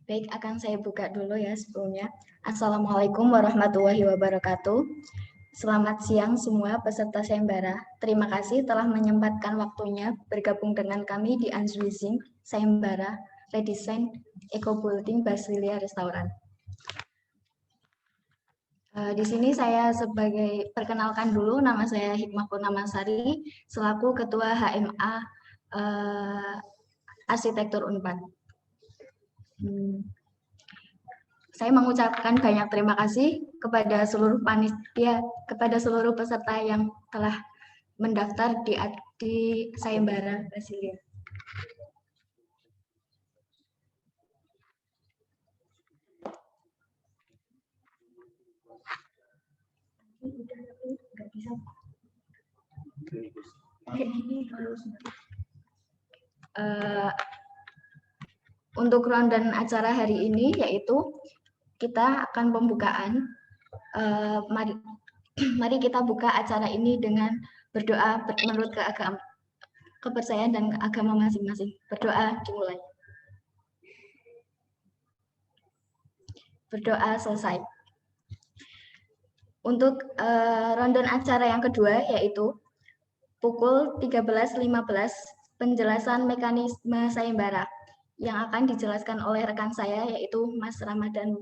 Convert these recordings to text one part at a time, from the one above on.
Baik, akan saya buka dulu ya sebelumnya. Assalamualaikum warahmatullahi wabarakatuh. Selamat siang semua peserta sayembara. Terima kasih telah menyempatkan waktunya bergabung dengan kami di Answizing Sayembara Redesign Eco Building Basilia Restoran. Di sini saya perkenalkan dulu, nama saya Hikmah Purnamasari selaku Ketua HMA Arsitektur Unpad. Saya mengucapkan banyak terima kasih kepada seluruh panitia, kepada seluruh peserta yang telah mendaftar di Sayembara Basilia. Untuk rundown acara hari ini yaitu kita akan pembukaan. Mari kita buka acara ini dengan berdoa menurut kepercayaan dan agama masing-masing. Berdoa dimulai. Berdoa selesai. Untuk rundown acara yang kedua yaitu pukul 13.15 penjelasan mekanisme sayembara yang akan dijelaskan oleh rekan saya yaitu Mas Ramadan.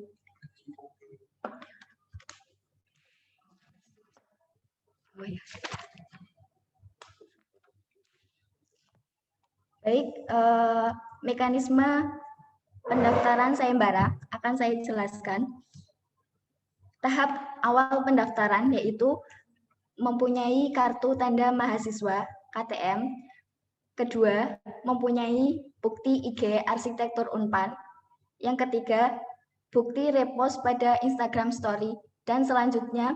Baik, mekanisme pendaftaran sayembara akan saya jelaskan. Tahap awal pendaftaran yaitu mempunyai kartu tanda mahasiswa KTM. Kedua, mempunyai bukti IG Arsitektur Unpad. Yang ketiga, bukti repost pada Instagram Story. Dan selanjutnya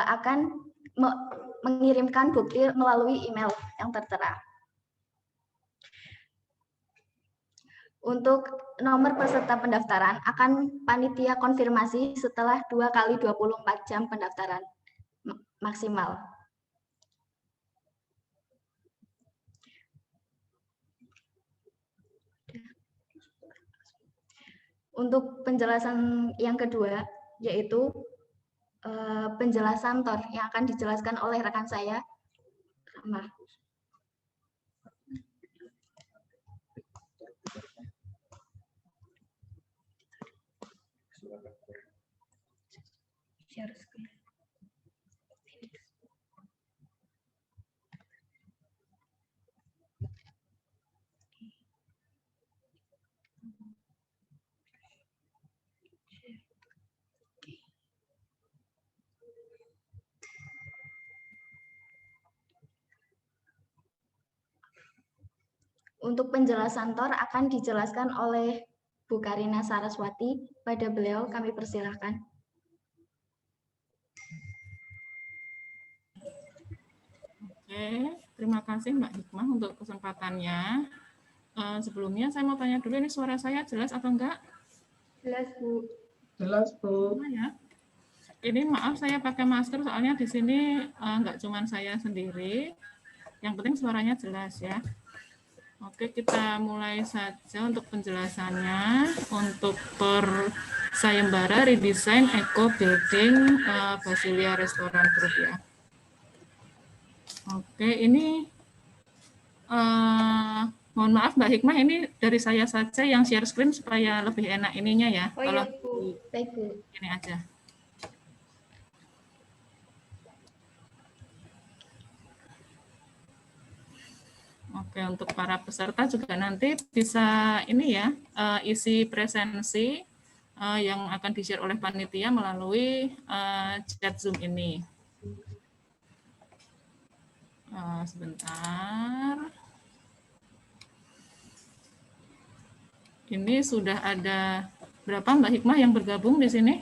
akan mengirimkan bukti melalui email yang tertera. Untuk nomor peserta pendaftaran akan panitia konfirmasi setelah 2 kali 24 jam pendaftaran maksimal. Untuk penjelasan yang kedua yaitu penjelasan TOR yang akan dijelaskan oleh rekan saya, Rama. Share screen. Untuk penjelasan TOR akan dijelaskan oleh Bu Karina Saraswati. Pada beliau kami persilahkan. Oke, terima kasih Mbak Hikmah untuk kesempatannya. Sebelumnya saya mau tanya dulu, ini suara saya jelas atau enggak? Jelas, Bu. Jelas, Bu. Ya. Ini maaf saya pakai masker soalnya di sini enggak cuma saya sendiri. Yang penting suaranya jelas ya. Oke, kita mulai saja untuk penjelasannya. Untuk per sayembara redesign Eco Building Basilia Restoran Group ya. Oke, ini mohon maaf Mbak Hikmah, ini dari saya saja yang share screen supaya lebih enak ininya ya. Oh iya, Bu. Baik, Bu. Ini aja. Oke, untuk para peserta juga nanti bisa ini ya, isi presensi yang akan di-share oleh panitia melalui chat Zoom ini. Sebentar. Ini sudah ada berapa Mbak Hikmah yang bergabung di sini?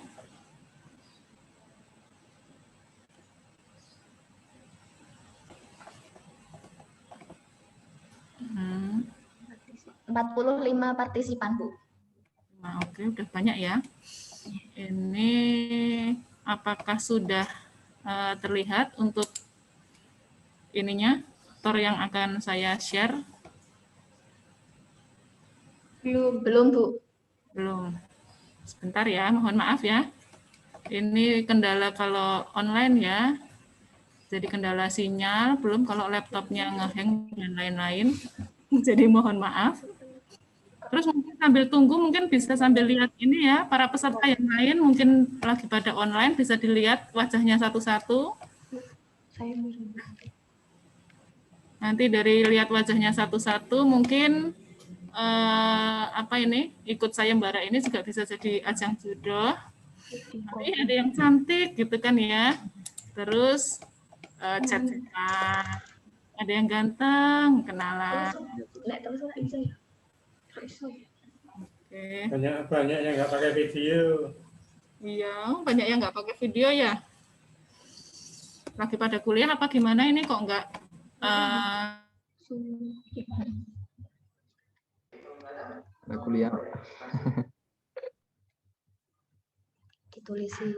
Hmm. 45 partisipan, Bu. Nah, oke, udah banyak ya. Ini apakah sudah terlihat untuk ininya, tor yang akan saya share? Belum, Bu. Belum. Sebentar ya, mohon maaf ya. Ini kendala kalau online ya. Jadi kendala sinyal, belum kalau laptopnya ngehang dan lain-lain. Jadi mohon maaf. Terus mungkin sambil tunggu, mungkin bisa sambil lihat ini ya, para peserta yang lain mungkin lagi pada online, bisa dilihat wajahnya satu-satu. Nanti dari lihat wajahnya satu-satu, mungkin apa ini, ikut sayembara ini juga bisa jadi ajang jodoh. Nanti ada yang cantik gitu kan ya. Terus chat-chatan. Ada yang ganteng, kenalan. Oke. Banyak yang nggak pakai video. Iya, banyak yang nggak pakai video ya. Lagi pada kuliah apa gimana ini kok nggak? Nggak kuliah. Ditulisi.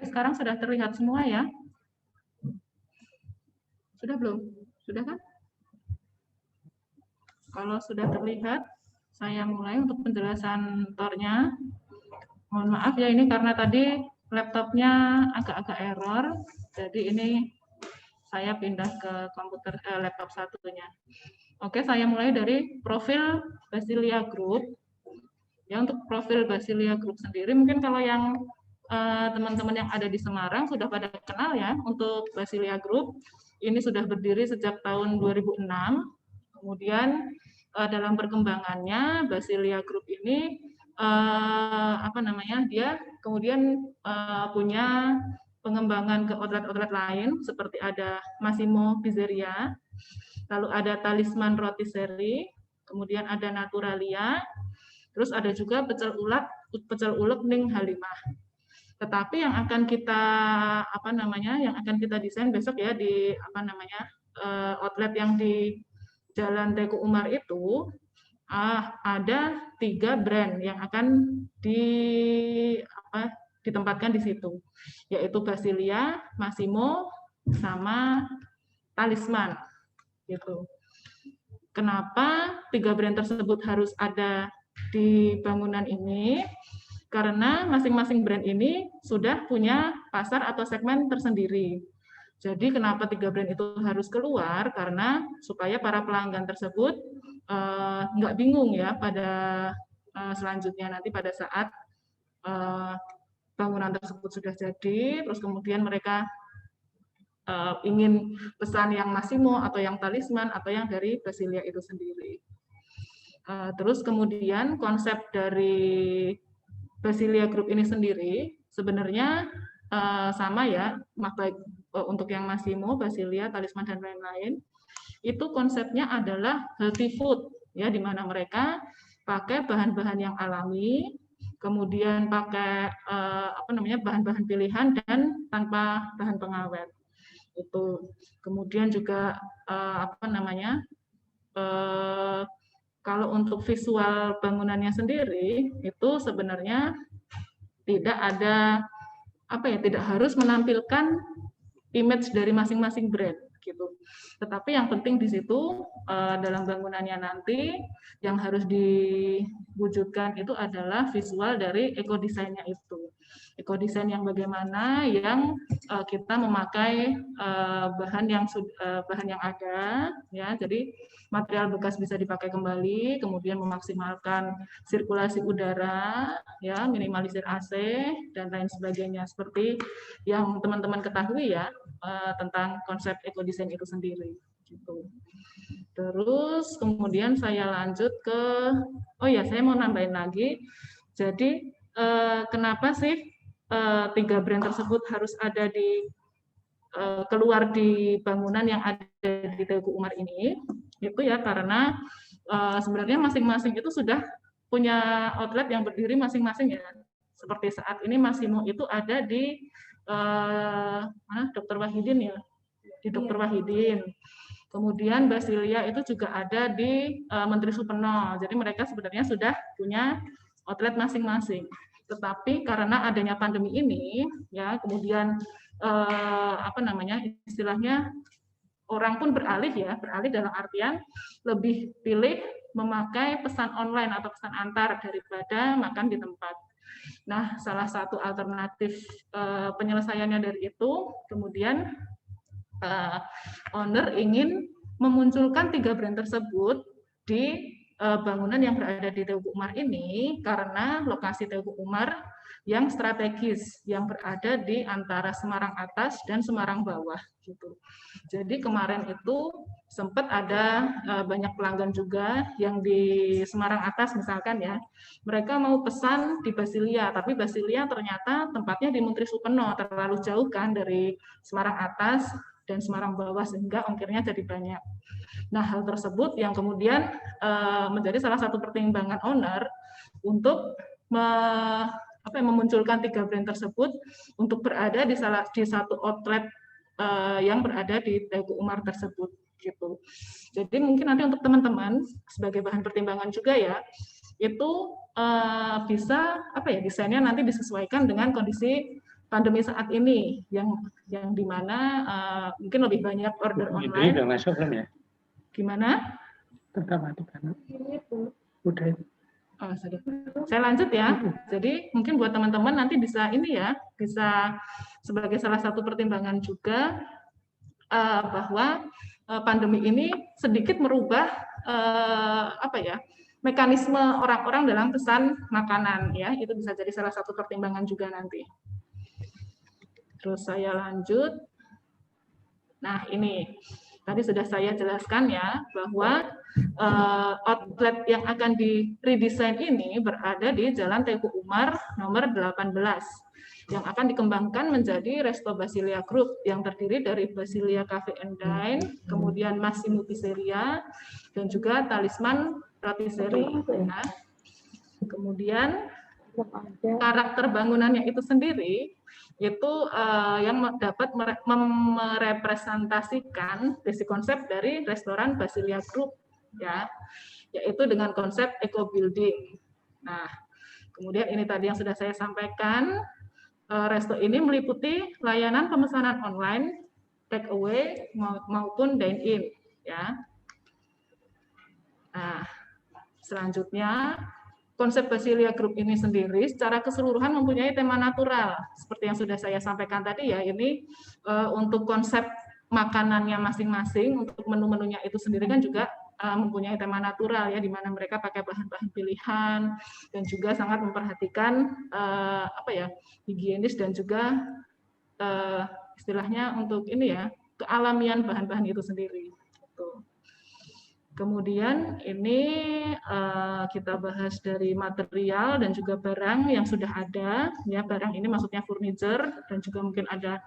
Sekarang sudah terlihat semua ya? Sudah belum? Sudah kan? Kalau sudah terlihat, saya mulai untuk penjelasan tornya. Mohon maaf ya, ini karena tadi laptopnya agak-agak error, jadi ini saya pindah ke komputer laptop satunya. Oke, saya mulai dari profil Basilia Group. Ya, untuk profil Basilia Group sendiri, mungkin kalau yang teman-teman yang ada di Semarang sudah pada kenal ya, untuk Basilia Group. Ini sudah berdiri sejak tahun 2006. Kemudian dalam perkembangannya Basilia Group ini dia kemudian punya pengembangan ke outlet-outlet lain seperti ada Massimo Pizzeria, lalu ada Talisman Rotisserie, kemudian ada Naturalia, terus ada juga pecel ulek Ning Halimah. Tetapi yang akan kita desain besok ya di outlet yang di Jalan Teguh Umar itu ada 3 brand yang akan ditempatkan di situ, yaitu Basilia, Massimo, sama Talisman gitu. Kenapa 3 brand tersebut harus ada di bangunan ini? Karena masing-masing brand ini sudah punya pasar atau segmen tersendiri. Jadi kenapa 3 brand itu harus keluar? Karena supaya para pelanggan tersebut nggak bingung ya pada selanjutnya nanti pada saat bangunan tersebut sudah jadi, terus kemudian mereka ingin pesan yang Massimo atau yang Talisman atau yang dari Basilia itu sendiri. Terus kemudian konsep dari Basilia Group ini sendiri sebenarnya sama ya, baik untuk yang Massimo, Basilia, Talisman dan lain-lain. Itu konsepnya adalah healthy food ya, di mana mereka pakai bahan-bahan yang alami, kemudian pakai bahan-bahan pilihan dan tanpa bahan pengawet. Itu kemudian juga kalau untuk visual bangunannya sendiri itu sebenarnya tidak ada tidak harus menampilkan image dari masing-masing brand gitu. Tetapi yang penting di situ dalam bangunannya nanti yang harus diwujudkan itu adalah visual dari ekodesainnya itu. Ekodesain yang bagaimana yang kita memakai bahan yang ada ya. Jadi material bekas bisa dipakai kembali, kemudian memaksimalkan sirkulasi udara ya, minimalisir AC dan lain sebagainya seperti yang teman-teman ketahui ya tentang konsep ekodesain itu sendiri gitu. Terus kemudian saya lanjut ke saya mau nambahin lagi. Jadi kenapa sih 3 brand tersebut harus ada keluar di bangunan yang ada di Teguh Umar ini? Itu ya karena sebenarnya masing-masing itu sudah punya outlet yang berdiri masing-masing ya. Seperti saat ini Massimo itu ada di Dr. Wahidin ya, di Dr. Wahidin. Kemudian Basilia itu juga ada di Menteri Supeno. Jadi mereka sebenarnya sudah punya outlet masing-masing. Tetapi karena adanya pandemi ini, ya kemudian istilahnya orang pun beralih dalam artian lebih pilih memakai pesan online atau pesan antar daripada makan di tempat. Nah, salah satu alternatif penyelesaiannya dari itu, kemudian owner ingin memunculkan 3 brand tersebut di bangunan yang berada di Teguh Umar ini karena lokasi Teguh Umar yang strategis yang berada di antara Semarang Atas dan Semarang Bawah gitu. Jadi kemarin itu sempat ada banyak pelanggan juga yang di Semarang Atas misalkan ya, mereka mau pesan di Basilia, tapi Basilia ternyata tempatnya di Menteri Supeno, terlalu jauh kan dari Semarang Atas dan Semarang Bawah sehingga ongkirnya jadi banyak. Nah, hal tersebut yang kemudian menjadi salah satu pertimbangan owner untuk memunculkan 3 brand tersebut untuk berada di satu outlet yang berada di Teguh Umar tersebut gitu. Jadi mungkin nanti untuk teman-teman sebagai bahan pertimbangan juga ya, itu bisa desainnya nanti disesuaikan dengan kondisi pandemi saat ini yang dimana mungkin lebih banyak order online. Udah masuk belum ya? Gimana? Pertama udah. Oh, saya lanjut ya. Jadi mungkin buat teman-teman nanti bisa bisa sebagai salah satu pertimbangan juga bahwa pandemi ini sedikit merubah mekanisme orang-orang dalam pesan makanan ya. Itu bisa jadi salah satu pertimbangan juga nanti. Terus saya lanjut. Nah, ini tadi sudah saya jelaskan ya bahwa outlet yang akan di-redesign ini berada di Jalan Teguh Umar nomor 18 yang akan dikembangkan menjadi Resto Basilia Group yang terdiri dari Basilia Cafe and Dine, kemudian Massimo Pizzeria dan juga Talisman Rotisserie. Ya. Kemudian karakter bangunannya itu sendiri itu yang dapat merepresentasikan visi konsep dari restoran Basilia Group, ya, yaitu dengan konsep eco building. Nah, kemudian ini tadi yang sudah saya sampaikan, resto ini meliputi layanan pemesanan online, take away maupun dine in, ya. Nah, selanjutnya konsep Basilia Group ini sendiri secara keseluruhan mempunyai tema natural. Seperti yang sudah saya sampaikan tadi ya, ini untuk konsep makanannya masing-masing, untuk menu-menunya itu sendiri kan juga mempunyai tema natural ya, di mana mereka pakai bahan-bahan pilihan dan juga sangat memperhatikan higienis dan juga istilahnya untuk ini ya, kealamian bahan-bahan itu sendiri. Kemudian ini kita bahas dari material dan juga barang yang sudah ada. Ya, barang ini maksudnya furniture dan juga mungkin ada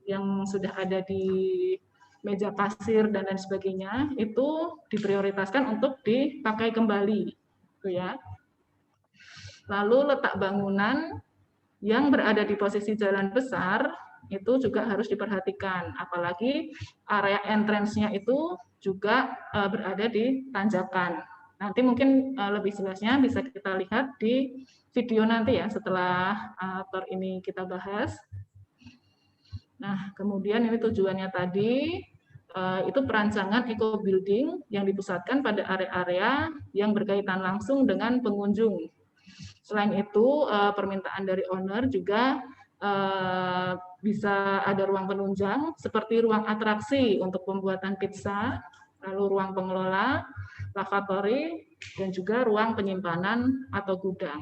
yang sudah ada di meja pasir dan lain sebagainya. Itu diprioritaskan untuk dipakai kembali, gitu ya. Lalu letak bangunan yang berada di posisi jalan besar itu juga harus diperhatikan, apalagi area entrance-nya itu juga berada di tanjakan. Nanti mungkin lebih jelasnya bisa kita lihat di video nanti ya, setelah tour ini kita bahas. Nah, kemudian ini tujuannya tadi, itu perancangan eco building yang dipusatkan pada area-area yang berkaitan langsung dengan pengunjung. Selain itu, permintaan dari owner juga bisa ada ruang penunjang seperti ruang atraksi untuk pembuatan pizza, lalu ruang pengelola, lavatory, dan juga ruang penyimpanan atau gudang.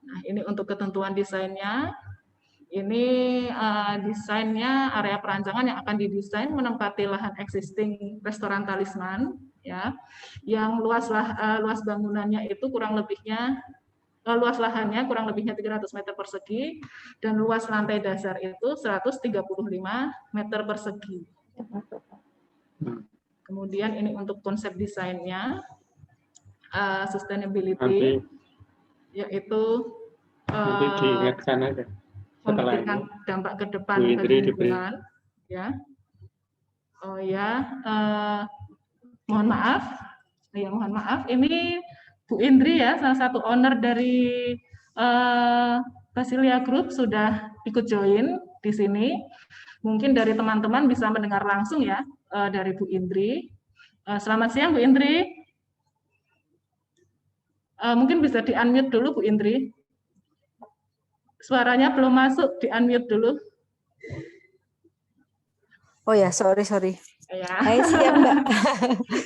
Nah, ini untuk ketentuan desainnya. Ini desainnya area perancangan yang akan didesain menempati lahan existing restoran Talisman, ya, yang luas bangunannya itu kurang lebihnya luas lahannya kurang lebihnya 300 meter persegi dan luas lantai dasar itu 135 meter persegi. Kemudian ini untuk konsep desainnya, sustainability, yaitu diingatkan aja memikirkan dampak ke depan bagi lingkungan. Ya, oh ya, mohon maaf, ini Bu Indri ya, salah satu owner dari Basilia Group sudah ikut join di sini. Mungkin dari teman-teman bisa mendengar langsung ya dari Bu Indri. Selamat siang Bu Indri. Mungkin bisa di-unmute dulu Bu Indri. Suaranya belum masuk, di-unmute dulu. Oh ya, sorry. Ya. Hai, siang Mbak.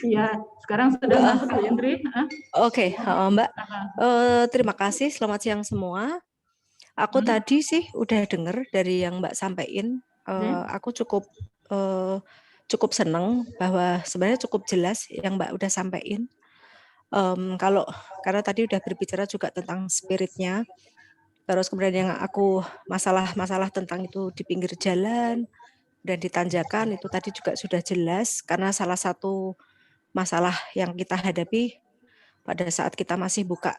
Iya, sekarang sudah masuk Bu Indri. Oke, Mbak. Terima kasih, selamat siang semua. Aku tadi sih udah dengar dari yang Mbak sampaikan. Aku cukup senang bahwa sebenarnya cukup jelas yang Mbak udah sampaikan. Karena tadi udah berbicara juga tentang spiritnya. Terus kemudian yang aku masalah tentang itu di pinggir jalan dan ditanjakan itu tadi juga sudah jelas, karena salah satu masalah yang kita hadapi pada saat kita masih buka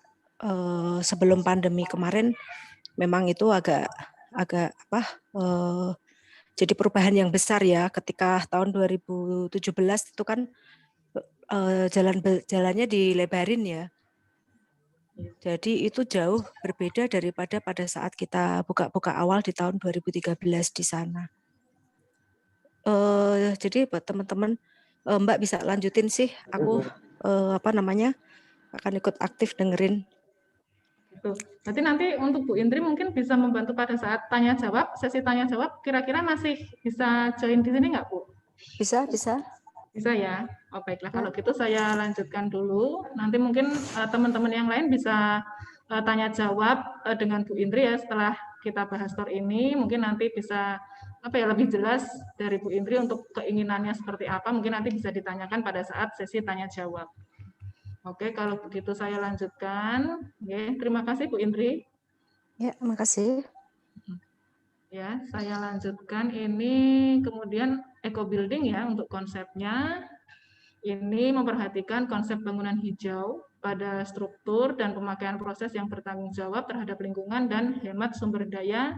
sebelum pandemi kemarin memang itu agak jadi perubahan yang besar ya, ketika tahun 2017 itu kan jalannya dilebarin ya. Jadi itu jauh berbeda daripada pada saat kita buka awal di tahun 2013 di sana. Jadi buat teman-teman, Mbak bisa lanjutin sih. Aku akan ikut aktif dengerin. Berarti nanti untuk Bu Indri mungkin bisa membantu pada saat tanya jawab, sesi tanya jawab. Kira-kira masih bisa join di sini nggak Bu? Bisa. Bisa ya. Oh baiklah, kalau gitu saya lanjutkan dulu. Nanti mungkin teman-teman yang lain bisa tanya jawab dengan Bu Indri ya setelah kita bahas tour ini. Mungkin nanti bisa lebih jelas dari Bu Indri untuk keinginannya seperti apa. Mungkin nanti bisa ditanyakan pada saat sesi tanya jawab. Oke, kalau begitu saya lanjutkan. Oke, terima kasih Bu Indri. Ya, terima kasih. Ya, saya lanjutkan ini kemudian eco building ya untuk konsepnya. Ini memperhatikan konsep bangunan hijau pada struktur dan pemakaian proses yang bertanggung jawab terhadap lingkungan dan hemat sumber daya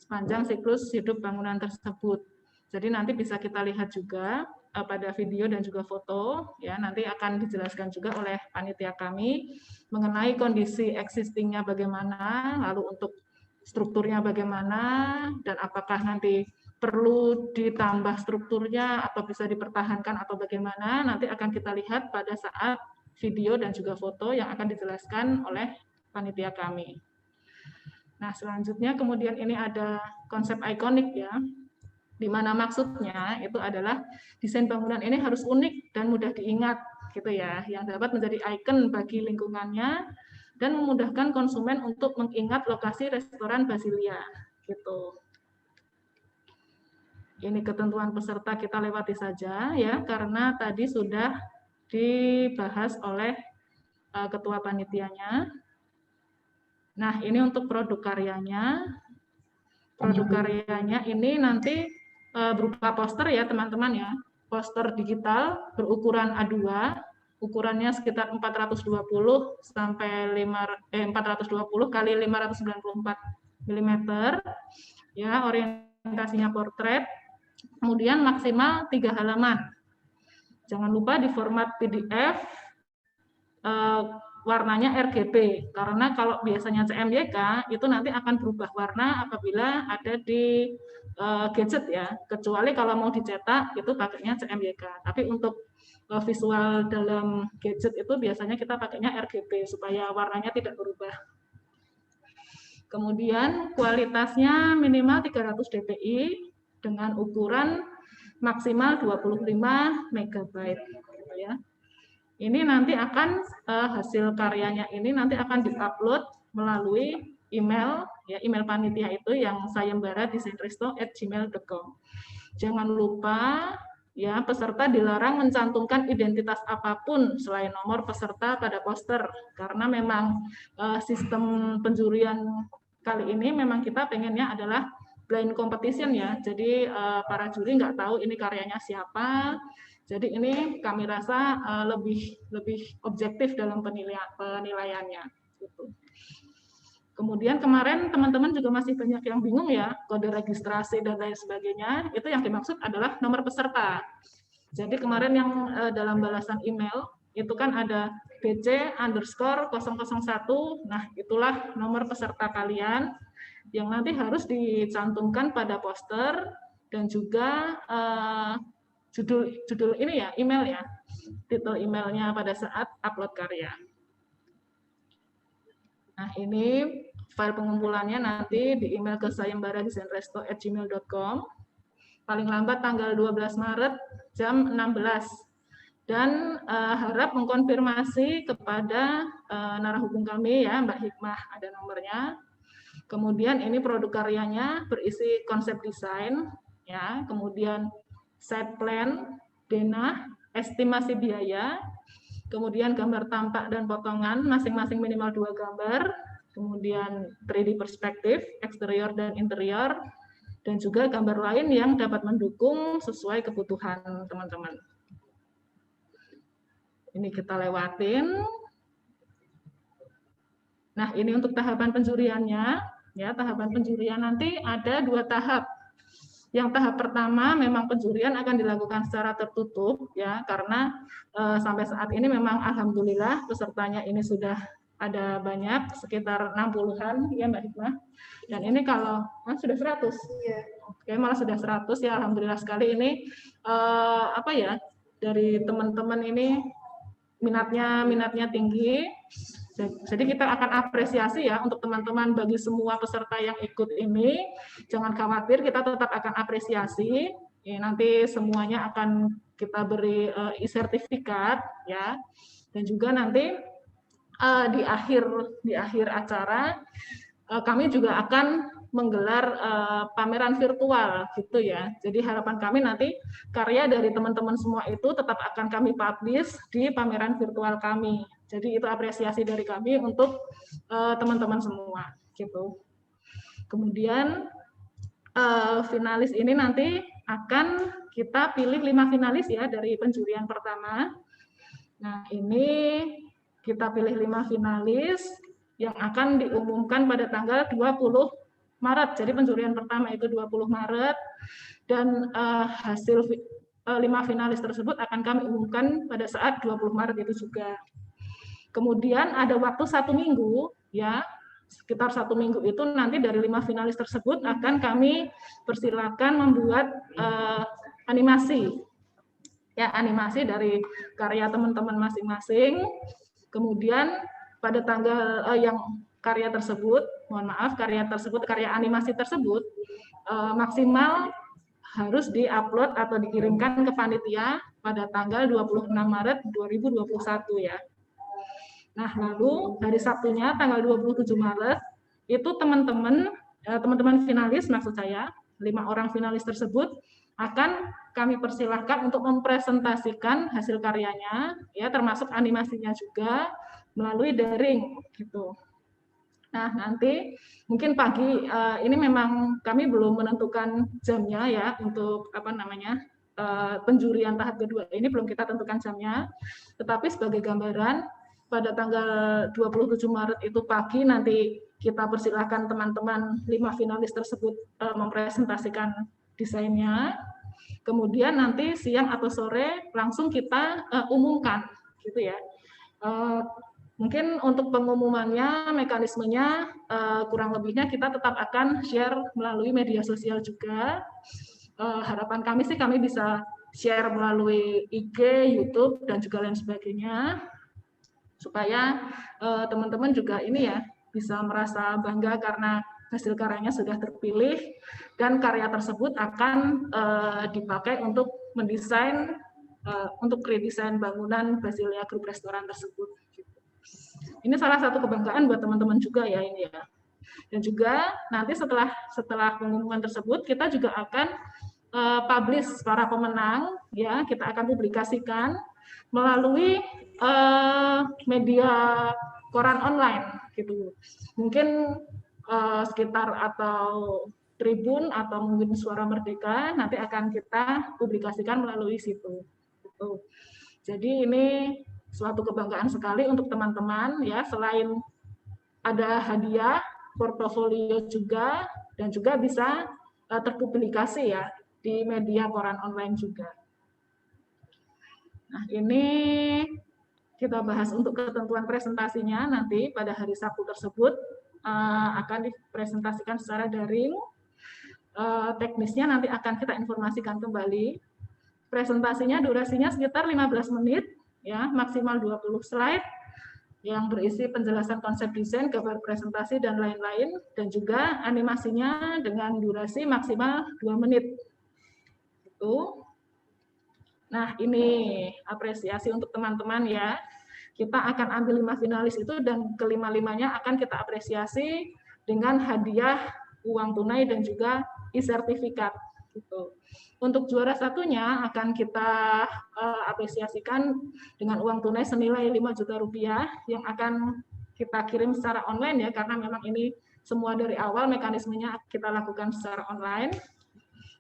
sepanjang siklus hidup bangunan tersebut. Jadi nanti bisa kita lihat juga pada video dan juga foto, ya nanti akan dijelaskan juga oleh panitia kami mengenai kondisi existingnya bagaimana, lalu untuk strukturnya bagaimana, dan apakah nanti perlu ditambah strukturnya atau bisa dipertahankan atau bagaimana, nanti akan kita lihat pada saat video dan juga foto yang akan dijelaskan oleh panitia kami. Nah, selanjutnya kemudian ini ada konsep ikonik ya, di mana maksudnya itu adalah desain bangunan ini harus unik dan mudah diingat gitu ya, yang dapat menjadi ikon bagi lingkungannya dan memudahkan konsumen untuk mengingat lokasi restoran Basilia gitu. Ini ketentuan peserta kita lewati saja ya, karena tadi sudah dibahas oleh ketua panitianya. Nah, ini untuk produk karyanya. Produk karyanya ini nanti berupa poster ya teman-teman ya. Poster digital berukuran A2, ukurannya sekitar 420 sampai 420 kali 594 mm. Ya, orientasinya portrait. Kemudian maksimal 3 halaman. Jangan lupa di format PDF, warnanya RGB, karena kalau biasanya CMYK itu nanti akan berubah warna apabila ada di gadget ya, kecuali kalau mau dicetak itu pakainya CMYK. Tapi untuk visual dalam gadget itu biasanya kita pakainya RGB supaya warnanya tidak berubah. Kemudian kualitasnya minimal 300 dpi dengan ukuran maksimal 25 MB gitu ya. Ini nanti akan hasil karyanya ini nanti akan diupload melalui email ya, email panitia itu yang sayembara@gmail.com. Jangan lupa ya, peserta dilarang mencantumkan identitas apapun selain nomor peserta pada poster, karena memang sistem penjurian kali ini memang kita pengennya adalah blind competition ya, jadi para juri nggak tahu ini karyanya siapa, jadi ini kami rasa lebih objektif dalam penilaiannya. Gitu. Kemudian kemarin teman-teman juga masih banyak yang bingung ya, kode registrasi dan lain sebagainya, itu yang dimaksud adalah nomor peserta. Jadi kemarin yang dalam balasan email, itu kan ada BC_001, nah itulah nomor peserta kalian, yang nanti harus dicantumkan pada poster dan juga judul ini ya, email ya, titel emailnya pada saat upload karya. Nah, ini file pengumpulannya nanti di email ke sayembara@gmail.com paling lambat tanggal 12 Maret jam 16. Dan harap mengkonfirmasi kepada narahubung kami ya, Mbak Hikmah, ada nomornya. Kemudian ini produk karyanya berisi konsep desain, ya, kemudian site plan, denah, estimasi biaya, kemudian gambar tampak dan potongan masing-masing minimal 2 gambar, kemudian 3D perspektif, eksterior dan interior, dan juga gambar lain yang dapat mendukung sesuai kebutuhan teman-teman. Ini kita lewatin. Nah, ini untuk tahapan penjuriannya. Ya, tahapan penjurian nanti ada 2 tahap. Yang tahap pertama memang penjurian akan dilakukan secara tertutup ya, karena sampai saat ini memang alhamdulillah pesertanya ini sudah ada banyak, sekitar 60-an ya Mbak Hikmah. Dan ini kalau sudah 100. Iya. Oke, malah sudah 100 ya, alhamdulillah sekali ini apa ya, dari teman-teman ini minatnya tinggi. Jadi kita akan apresiasi ya untuk teman-teman, bagi semua peserta yang ikut ini, jangan khawatir, kita tetap akan apresiasi. Nanti semuanya akan kita beri e-sertifikat ya, dan juga nanti di akhir acara kami juga akan menggelar pameran virtual gitu ya. Jadi harapan kami nanti karya dari teman-teman semua itu tetap akan kami publish di pameran virtual kami. Jadi itu apresiasi dari kami untuk teman-teman semua gitu. Kemudian finalis ini nanti akan kita pilih 5 finalis ya dari penjurian pertama. Nah, ini kita pilih 5 finalis yang akan diumumkan pada tanggal 20 Maret. Jadi penjurian pertama itu 20 Maret dan hasil 5 finalis tersebut akan kami umumkan pada saat 20 Maret itu juga. Kemudian ada waktu 1 minggu ya, sekitar 1 minggu itu nanti dari 5 finalis tersebut akan kami persilakan membuat animasi. Ya, animasi dari karya teman-teman masing-masing. Kemudian pada tanggal yang karya tersebut, karya animasi tersebut maksimal harus diupload atau dikirimkan ke panitia pada tanggal 26 Maret 2021 ya. Nah, lalu hari Sabtunya tanggal 27 Maret itu teman-teman finalis maksud saya, 5 orang finalis tersebut akan kami persilahkan untuk mempresentasikan hasil karyanya ya, termasuk animasinya juga melalui daring gitu. Nah, nanti mungkin pagi ini memang kami belum menentukan jamnya ya untuk penjurian tahap kedua ini belum kita tentukan jamnya. Tetapi sebagai gambaran pada tanggal 27 Maret itu pagi nanti kita persilahkan teman-teman 5 finalis tersebut mempresentasikan desainnya. Kemudian nanti siang atau sore langsung kita umumkan gitu ya. Mungkin untuk pengumumannya, mekanismenya kurang lebihnya kita tetap akan share melalui media sosial juga. Harapan kami sih kami bisa share melalui IG, YouTube, dan juga lain sebagainya. Supaya teman-teman juga ini ya bisa merasa bangga karena hasil karyanya sudah terpilih dan karya tersebut akan dipakai untuk mendesain, untuk redesain bangunan Basilia Group Restoran tersebut. Ini salah satu kebanggaan buat teman-teman juga ya ini ya. Dan juga nanti setelah pengumuman tersebut kita juga akan publish para pemenang ya, kita akan publikasikan melalui media koran online gitu. Mungkin sekitar atau Tribun atau mungkin Suara Merdeka nanti akan kita publikasikan melalui situ. Gitu. Jadi ini suatu kebanggaan sekali untuk teman-teman ya, selain ada hadiah, portofolio juga dan juga bisa terpublikasi ya di media koran online juga. Nah, ini kita bahas untuk ketentuan presentasinya nanti pada hari Sabtu tersebut akan dipresentasikan secara daring. Teknisnya nanti akan kita informasikan kembali. Presentasinya durasinya sekitar 15 menit ya, maksimal 20 slide yang berisi penjelasan konsep desain, gambar presentasi dan lain-lain, dan juga animasinya dengan durasi maksimal 2 menit. Itu. Nah, ini apresiasi untuk teman-teman ya. Kita akan ambil 5 finalis itu dan kelima-limanya akan kita apresiasi dengan hadiah uang tunai dan juga e-sertifikat. Gitu. Untuk juara satunya akan kita apresiasikan dengan uang tunai senilai 5 juta rupiah yang akan kita kirim secara online ya, karena memang ini semua dari awal mekanismenya kita lakukan secara online.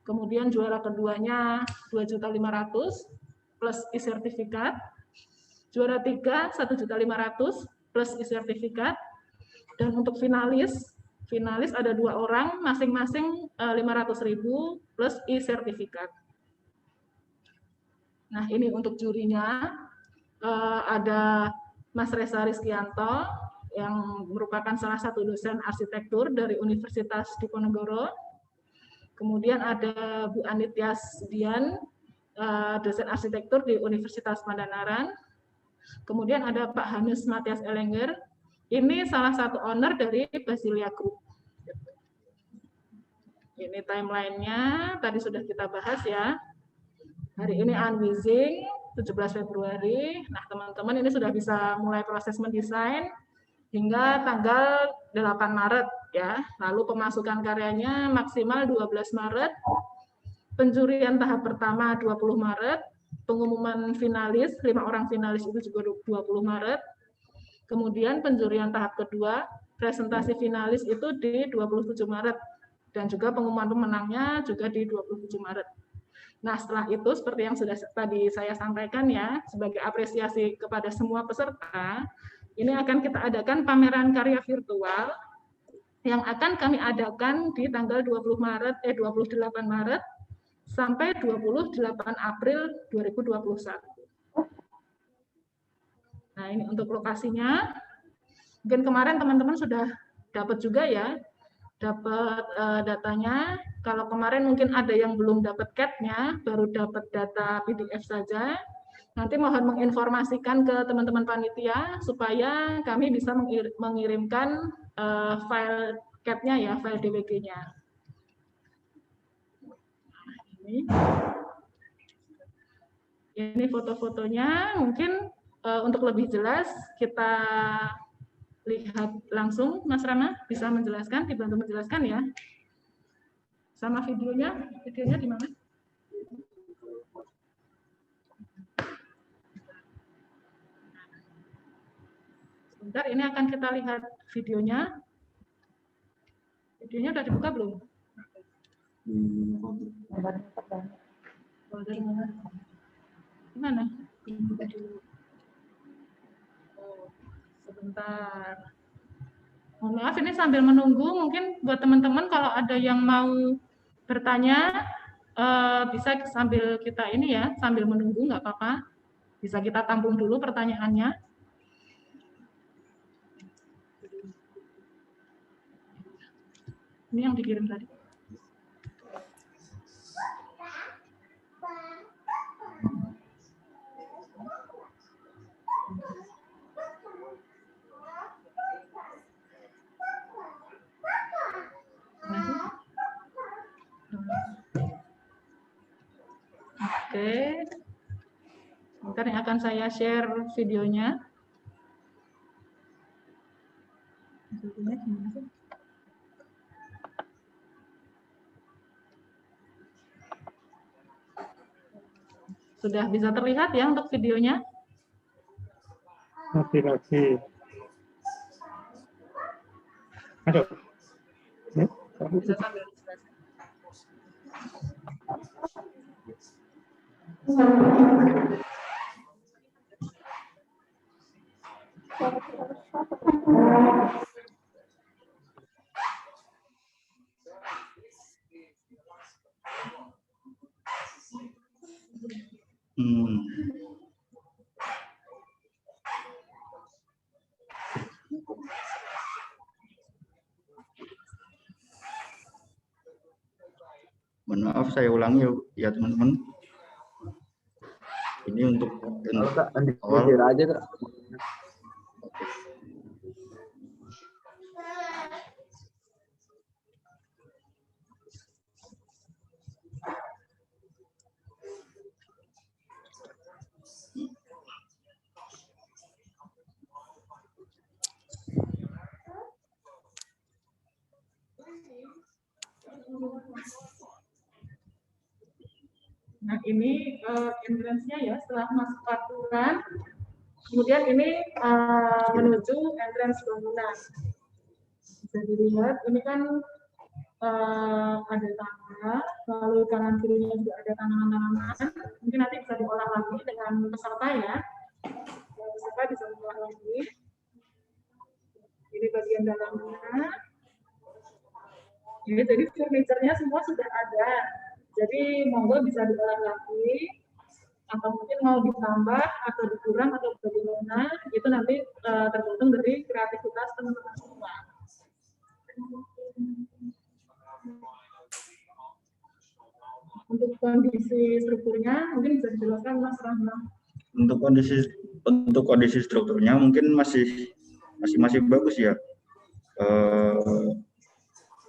Kemudian juara keduanya 2.500.000 plus e-sertifikat. Juara 3 1.500.000 plus e-sertifikat. Dan untuk finalis ada 2 orang, masing-masing 500.000 plus e-sertifikat. Nah, ini untuk jurinya ada Mas Reza Rizkianto yang merupakan salah satu dosen arsitektur dari Universitas Diponegoro. Kemudian ada Bu Anityas Dian, dosen arsitektur di Universitas Pandanaran. Kemudian ada Pak Hanus Matias Elenger, ini salah satu owner dari Basilia Group. Ini timeline-nya, tadi sudah kita bahas ya. Hari ini unwizing, 17 Februari. Nah, teman-teman ini sudah bisa mulai proses mendesain hingga tanggal 8 Maret ya. Lalu pemasukan karyanya maksimal 12 Maret. Penjurian tahap pertama 20 Maret. Pengumuman finalis, 5 orang finalis itu juga 20 Maret. Kemudian penjurian tahap kedua, presentasi finalis itu di 27 Maret. Dan juga pengumuman pemenangnya juga di 27 Maret. Nah, setelah itu seperti yang sudah tadi saya sampaikan ya, sebagai apresiasi kepada semua peserta, ini akan kita adakan pameran karya virtual yang akan kami adakan di tanggal 28 Maret sampai 28 April 2021. Nah, ini untuk lokasinya. Mungkin kemarin teman-teman sudah dapat juga ya, dapat datanya. Kalau kemarin mungkin ada yang belum dapat CAT-nya, baru dapat data PDF saja. Nanti mohon menginformasikan ke teman-teman panitia supaya kami bisa mengirimkan file CAT-nya ya, file DWG-nya. Ini foto-fotonya, mungkin untuk lebih jelas kita lihat langsung. Mas Rama bisa menjelaskan, dibantu menjelaskan ya. Sama videonya di mana? Sebentar, ini akan kita lihat videonya. Videonya udah dibuka belum? Gimana? Dibuka dulu. Oh, sebentar. Mohon maaf, ini sambil menunggu, mungkin buat teman-teman kalau ada yang mau bertanya, bisa sambil kita ini ya, sambil menunggu, nggak apa-apa. Bisa kita tampung dulu pertanyaannya. Ini yang dikirim tadi. Oke. Sebentar yang akan saya share videonya. Sudah bisa terlihat ya untuk videonya? Lagi. Aduh. Bisa sambil dijelaskan. Mohon maaf, saya ulangi ya teman-teman. Ini untuk awal aja Kak. Nah, ini entrance-nya ya, setelah masuk aturan, kemudian ini menuju entrance bangunan. Bisa dilihat, ini kan ada tangga, lalu kanan kirinya juga ada tanaman-tanaman. Mungkin nanti bisa diolah lagi dengan peserta ya. Peserta bisa diolah lagi. Ini bagian dalamnya. Ini jadi furniture-nya semua sudah ada. Jadi monggo bisa diolah lagi, atau mungkin mau ditambah atau dikurang atau bagaimana, itu nanti tergantung dari kreativitas teman-teman semua. Untuk kondisi strukturnya mungkin bisa dijelaskan Mas Rahma. untuk kondisi strukturnya mungkin masih bagus ya.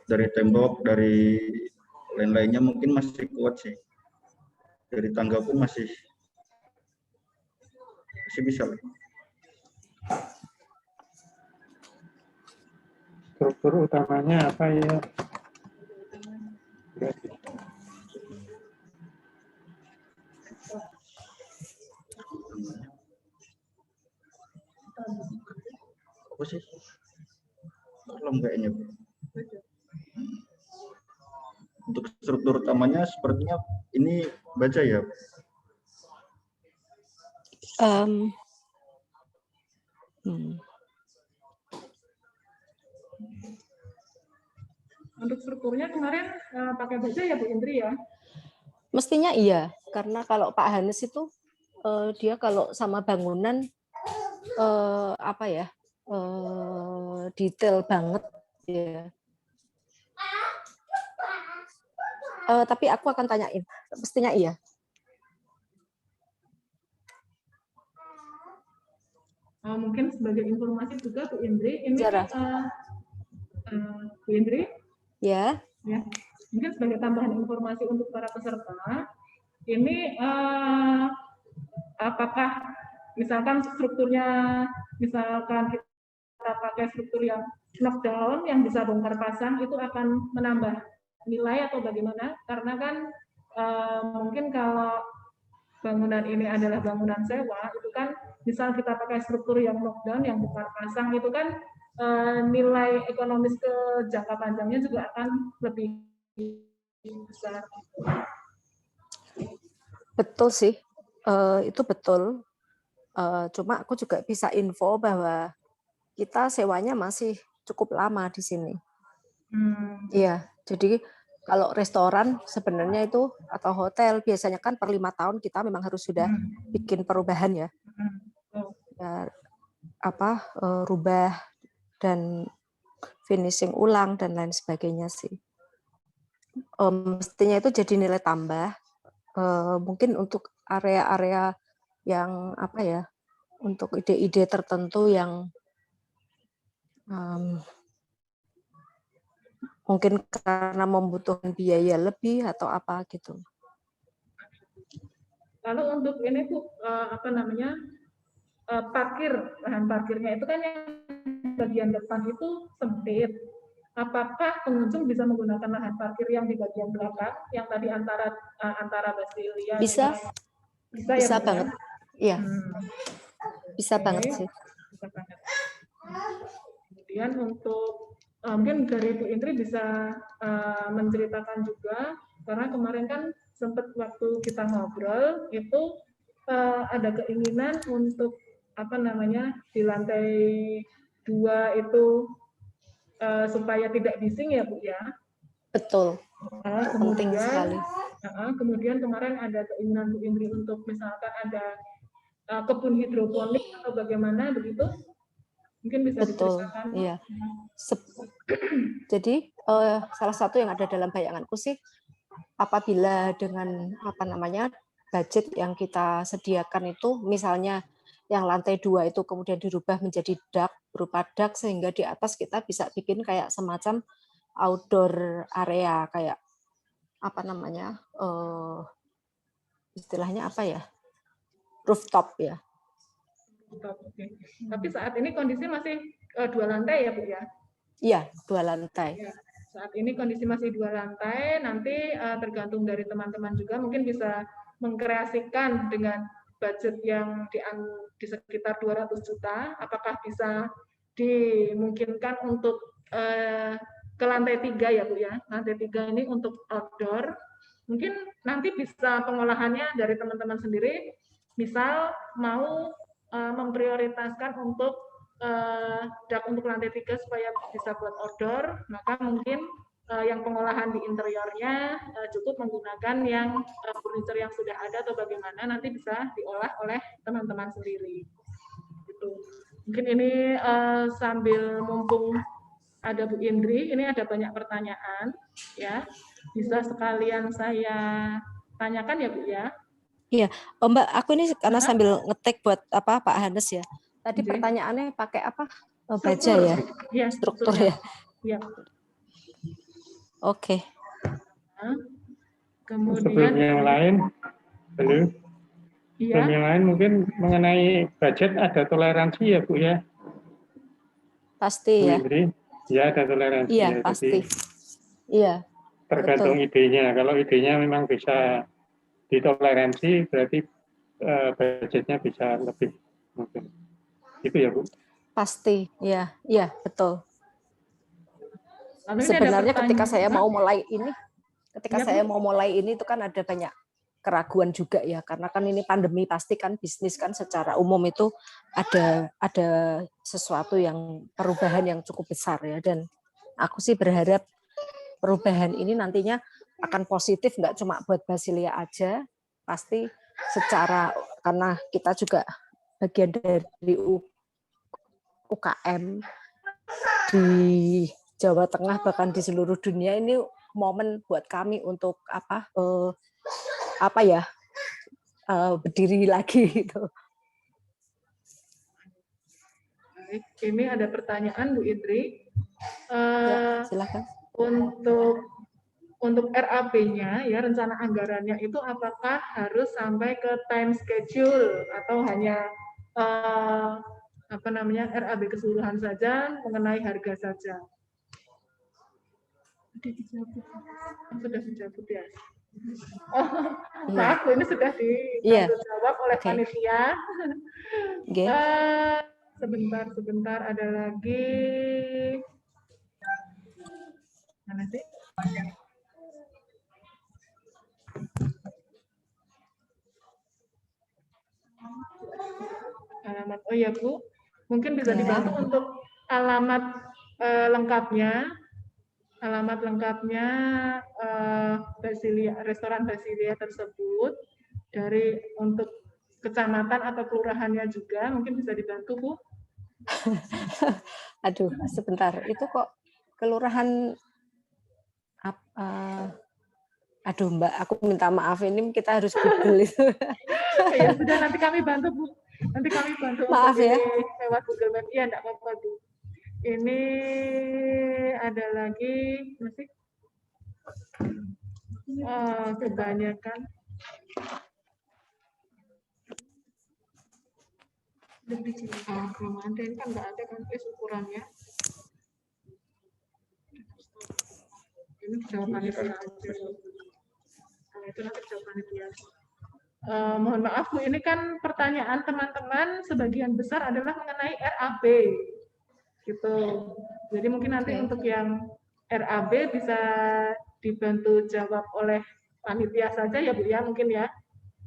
Dari tembok, dari lain-lainnya mungkin masih kuat sih. Dari tangga pun masih bisa. Struktur utamanya apa ya? Apa sih? Belum kayaknya. Untuk struktur utamanya sepertinya ini baca ya? Em, Untuk strukturnya kemarin pakai baja ya Bu Indri ya? Mestinya iya, karena kalau Pak Hanes itu dia kalau sama bangunan apa ya, detail banget ya. Tapi aku akan tanyain, mestinya iya. Mungkin sebagai informasi juga Bu Indri, ini Zara. Bu Indri, Ya, ya, mungkin sebagai tambahan informasi untuk para peserta, ini apakah misalkan strukturnya, misalkan kita pakai struktur yang knockdown yang bisa bongkar pasang, itu akan menambah nilai atau bagaimana? Karena kan mungkin kalau bangunan ini adalah bangunan sewa, itu kan misal kita pakai struktur yang knockdown yang bongkar pasang, itu kan nilai ekonomis ke jangka panjangnya juga akan lebih besar. betul sih, itu betul. Cuma aku juga bisa info bahwa kita sewanya masih cukup lama di sini. Iya, jadi kalau restoran sebenarnya itu atau hotel biasanya kan per 5 tahun kita memang harus sudah bikin perubahan ya, ya rubah dan finishing ulang dan lain sebagainya sih. Mestinya itu jadi nilai tambah. Mungkin untuk area-area yang apa ya, untuk ide-ide tertentu yang mungkin karena membutuhkan biaya lebih atau apa gitu. Lalu untuk ini Bu, parkir, lahan parkirnya itu kan yang bagian depan itu sempit. Apakah pengunjung bisa menggunakan lahan parkir yang di bagian belakang, yang tadi antara Basilia Bisa, bisa bisa ya, banget. Iya, bisa Oke. banget sih. Bisa banget. Kemudian untuk mungkin dari Bu Indri bisa menceritakan juga, karena kemarin kan sempat waktu kita ngobrol itu ada keinginan untuk di lantai 2 itu supaya tidak bising ya Bu ya. Betul. Penting sekali. Kemudian kemarin ada keinginan Bu Indri untuk misalkan ada kebun hidroponik atau bagaimana begitu? Mungkin bisa Betul, diceritakan. iya. Jadi salah satu yang ada dalam bayanganku sih, apabila dengan budget yang kita sediakan itu, misalnya yang lantai 2 itu kemudian dirubah menjadi berupa dak sehingga di atas kita bisa bikin kayak semacam outdoor area, kayak istilahnya apa ya, rooftop ya. Oke. Tapi saat ini kondisi masih 2 lantai ya Bu ya? Iya, 2 lantai. Ya, saat ini kondisi masih 2 lantai, nanti tergantung dari teman-teman juga mungkin bisa mengkreasikan dengan budget yang di sekitar 200 juta, apakah bisa dimungkinkan untuk ke lantai 3 ya Bu ya? Lantai 3 ini untuk outdoor, mungkin nanti bisa pengolahannya dari teman-teman sendiri, misal mau memprioritaskan untuk dak untuk lantai 3 supaya bisa buat outdoor, maka mungkin yang pengolahan di interiornya cukup menggunakan yang furniture yang sudah ada atau bagaimana, nanti bisa diolah oleh teman-teman sendiri. Gitu. Mungkin ini sambil mumpung ada Bu Indri, ini ada banyak pertanyaan, ya bisa sekalian saya tanyakan ya Bu ya. Iya, Mbak, aku ini karena sambil ngetik buat Pak Hanes ya. Tadi pertanyaannya pakai apa? Baja ya? Ya, struktur ya? Ya. Oke. Sebelum Kemudian yang lain, sebelum yang lain mungkin mengenai budget ada toleransi ya Bu ya? Pasti ya. Ya ada toleransi. Iya, ya. pasti. Jadi, iya. Tergantung idenya. Kalau idenya memang bisa ditoleransi, berarti budgetnya bisa lebih mungkin. Itu ya Bu? Pasti, iya, iya betul. Sebenarnya ketika saya mau mulai ini, itu kan ada banyak keraguan juga ya, karena kan ini pandemi, pasti kan bisnis kan secara umum itu ada sesuatu yang perubahan yang cukup besar ya, dan aku sih berharap perubahan ini nantinya akan positif, nggak cuma buat Basilia aja, pasti secara, karena kita juga bagian dari UKM di Jawa Tengah bahkan di seluruh dunia, ini momen buat kami untuk berdiri lagi gitu. Baik, ini ada pertanyaan Bu Indri. Ya, silakan. Untuk RAP-nya ya, rencana anggarannya itu apakah harus sampai ke time schedule atau hanya RAB keseluruhan saja mengenai harga saja? Sudah dijawab ya. Oh, maaf, ini sudah dijawab oleh panitia. Sebentar, ada lagi. Mana sih? Alamat, oh ya Bu, mungkin bisa dibantu untuk alamat lengkapnya. Alamat lengkapnya restoran Basilia tersebut, dari untuk kecamatan atau kelurahannya juga, mungkin bisa dibantu Bu. Aduh, sebentar, itu kok kelurahan aduh Mbak, aku minta maaf, ini kita harus Google itu. Ya sudah, nanti kami bantu Bu. Nanti kami bantu. Maaf ya. Lewat Google Maps. Iya, enggak apa-apa Bu. Ini ada lagi masih kebanyakan. Kelemahan ini kan nggak ada kan ukurannya. Ini jawaban itu aja. Nah, itu nanti jawaban itu ya. Mohon maaf Bu, ini kan pertanyaan teman-teman sebagian besar adalah mengenai RAB, gitu. Jadi mungkin nanti untuk yang RAB bisa dibantu jawab oleh panitia saja ya Bu ya, mungkin ya.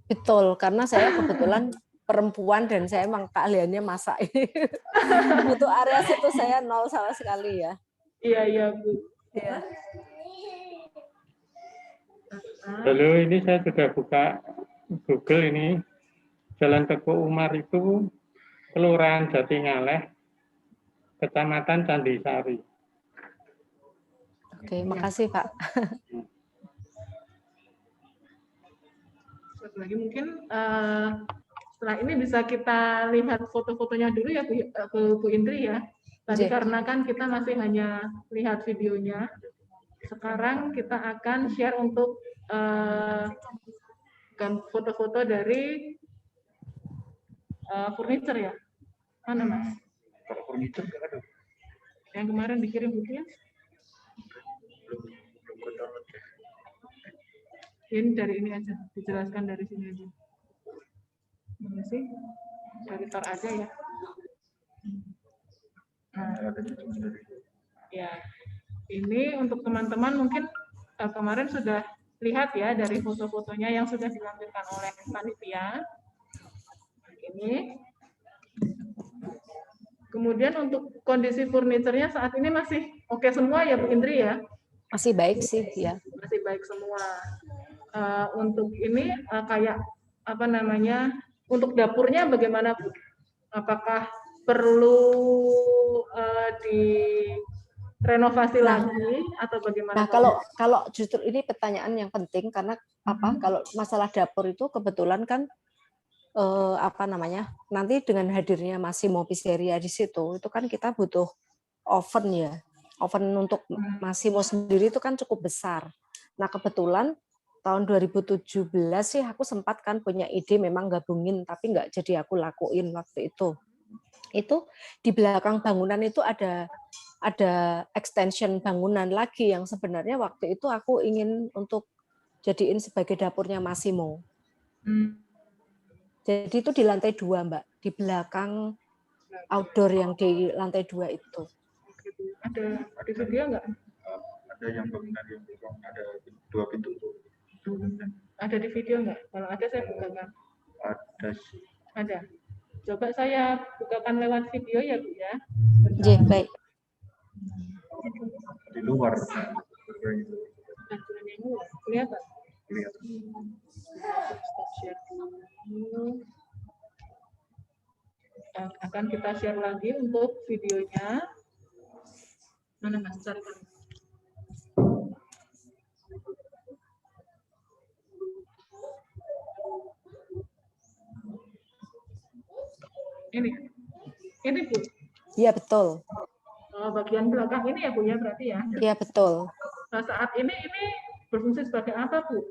Betul, karena saya kebetulan perempuan dan saya emang keahliannya masak ini. Untuk area situ saya nol sama sekali ya. Iya Bu. Iya. Lalu ini saya sudah buka Google ini, Jalan Teguh Umar itu Kelurahan Jatingaleh, Kecamatan Candisari. Oke, makasih Pak. Satu lagi mungkin setelah ini bisa kita lihat foto-fotonya dulu ya Bu Indri ya. Tadi karena kan kita masih hanya lihat videonya. Sekarang kita akan share untuk foto-foto dari furniture ya. Mana Mas? Kalau furniture nggak ada. Yang kemarin dikirim bukunya? Ini dari ini aja, dijelaskan dari sini aja. Mana sih? Dari tor aja ya. Nah, ya, ini untuk teman-teman mungkin kemarin sudah lihat ya dari foto-fotonya yang sudah dilampirkan oleh panitia. Ini. Kemudian untuk kondisi furniturnya saat ini masih oke semua ya Bu Indri ya? Masih baik sih ya. Masih baik semua. Untuk ini kayak apa namanya? Untuk dapurnya bagaimana Bu? Apakah perlu direnovasi lagi atau bagaimana? Nah, kalau justru ini pertanyaan yang penting karena kalau masalah dapur itu kebetulan kan nanti dengan hadirnya Massimo Pizzeria di situ, itu kan kita butuh oven ya. Oven untuk Massimo sendiri itu kan cukup besar. Nah, kebetulan tahun 2017 sih aku sempat kan punya ide memang gabungin, tapi nggak jadi aku lakuin waktu itu. Itu di belakang bangunan itu ada extension bangunan lagi yang sebenarnya waktu itu aku ingin untuk jadiin sebagai dapurnya Massimo. Jadi itu di lantai 2 Mbak, di belakang outdoor yang di lantai 2 itu. Ada video nggak? Ada yang bangunan yang ada 2 pintu. Ada di video nggak? Kalau ada saya bukakan. Ada sih. Ada. Coba saya bukakan lewat video ya Bu ya. J, baik. Di luar. Background yang luar. Kelihatan? Lihat. Stop share dulu. Akan kita share lagi untuk videonya. Mana Mas? Carikan. Ini Bu. Iya, betul. Bagian belakang ini ya Bu ya berarti ya. Iya, betul. Nah, saat ini berfungsi sebagai apa Bu?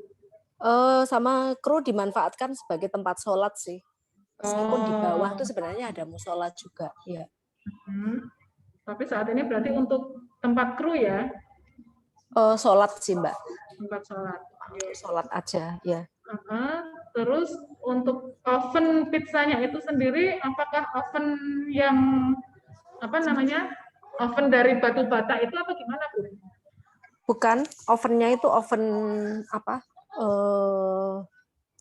Sama kru dimanfaatkan sebagai tempat sholat sih. Meskipun di bawah Oh. tuh sebenarnya ada musola juga. Ya. Tapi saat ini berarti untuk tempat kru ya? Sholat sih Mbak. Tempat sholat. Sholat aja, ya. Terus untuk oven pizzanya itu sendiri, apakah oven yang apa namanya? Oven dari batu bata itu apa gimana Bu? Bukan, ovennya itu oven apa?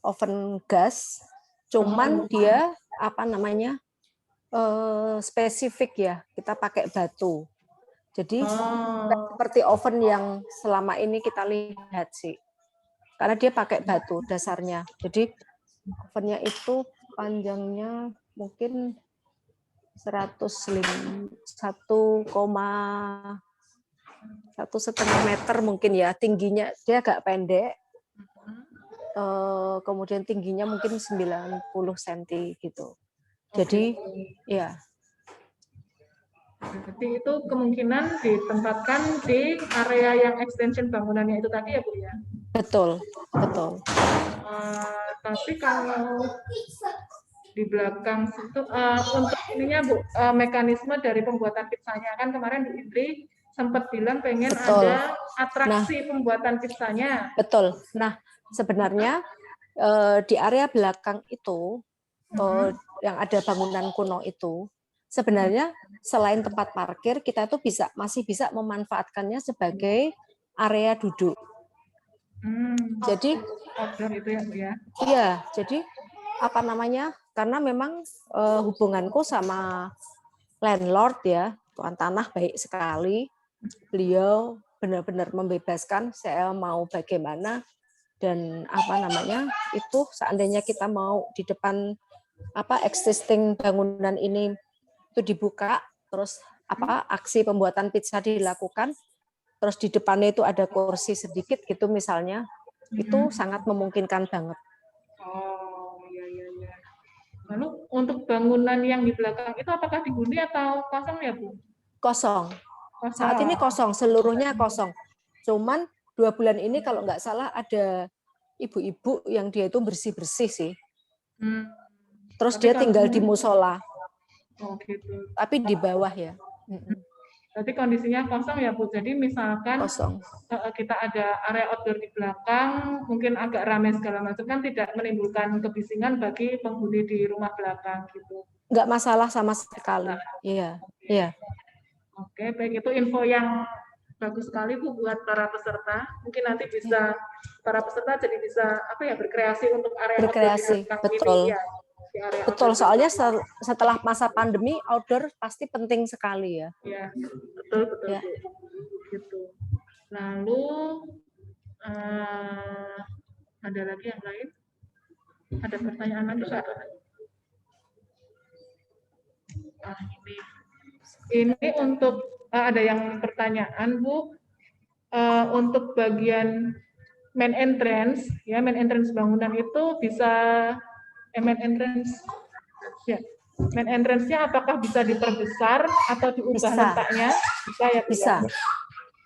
Oven gas. Cuman dia apa namanya? Spesifik ya. Kita pakai batu. Jadi seperti oven yang selama ini kita lihat sih. Karena dia pakai batu dasarnya. Jadi ovennya itu panjangnya mungkin 1,5 meter mungkin ya. Tingginya dia agak pendek. Kemudian tingginya mungkin 90 cm gitu. Jadi ya. Jadi itu kemungkinan ditempatkan di area yang extension bangunannya itu tadi ya Bu ya? Betul, betul. Tapi kalau di belakang situ untuk ininya Bu, mekanisme dari pembuatan pizzanya kan kemarin Bu Indri sempat bilang pengen Betul. ada atraksi pembuatan pizzanya. Betul. Nah, sebenarnya di area belakang itu yang ada bangunan kuno itu sebenarnya selain tempat parkir kita tuh masih bisa memanfaatkannya sebagai area duduk. Jadi outdoor itu ya Bu ya? Iya, jadi apa namanya? Karena memang hubunganku sama landlord ya, tuan tanah baik sekali. Beliau benar-benar membebaskan saya mau bagaimana dan apa namanya? Itu seandainya kita mau di depan existing bangunan ini itu dibuka, terus aksi pembuatan pizza dilakukan, terus di depannya itu ada kursi sedikit gitu misalnya, itu sangat memungkinkan banget. Oh, iya. Lalu untuk bangunan yang di belakang itu apakah dihuni atau kosong ya Bu? Kosong. Saat ini kosong, seluruhnya kosong. Cuman 2 bulan ini kalau nggak salah ada ibu-ibu yang dia itu bersih-bersih sih. Terus Tapi dia tinggal di musola. Oh gitu. Tapi di bawah ya. Berarti kondisinya kosong ya Bu. Jadi misalkan Kosong. kita ada area outdoor di belakang, mungkin agak ramai segala macam kan tidak menimbulkan kebisingan bagi penghuni di rumah belakang gitu. Nggak masalah sama sekali. Iya. Iya. Oke, baik, itu info yang bagus sekali Bu buat para peserta. Mungkin nanti bisa para peserta jadi bisa berkreasi untuk area berkreasi. outdoor Betul. ini ya. Betul, soalnya setelah masa pandemi outdoor pasti penting sekali ya. Ya, betul ya. Gitu. Lalu ada lagi yang lain? Ada pertanyaan lagi Pak? Ini untuk ada yang pertanyaan Bu, untuk bagian main entrance ya, main entrance bangunan itu bisa main entrance-nya apakah bisa diperbesar atau diubah letaknya? Bisa ya Bu? Bisa.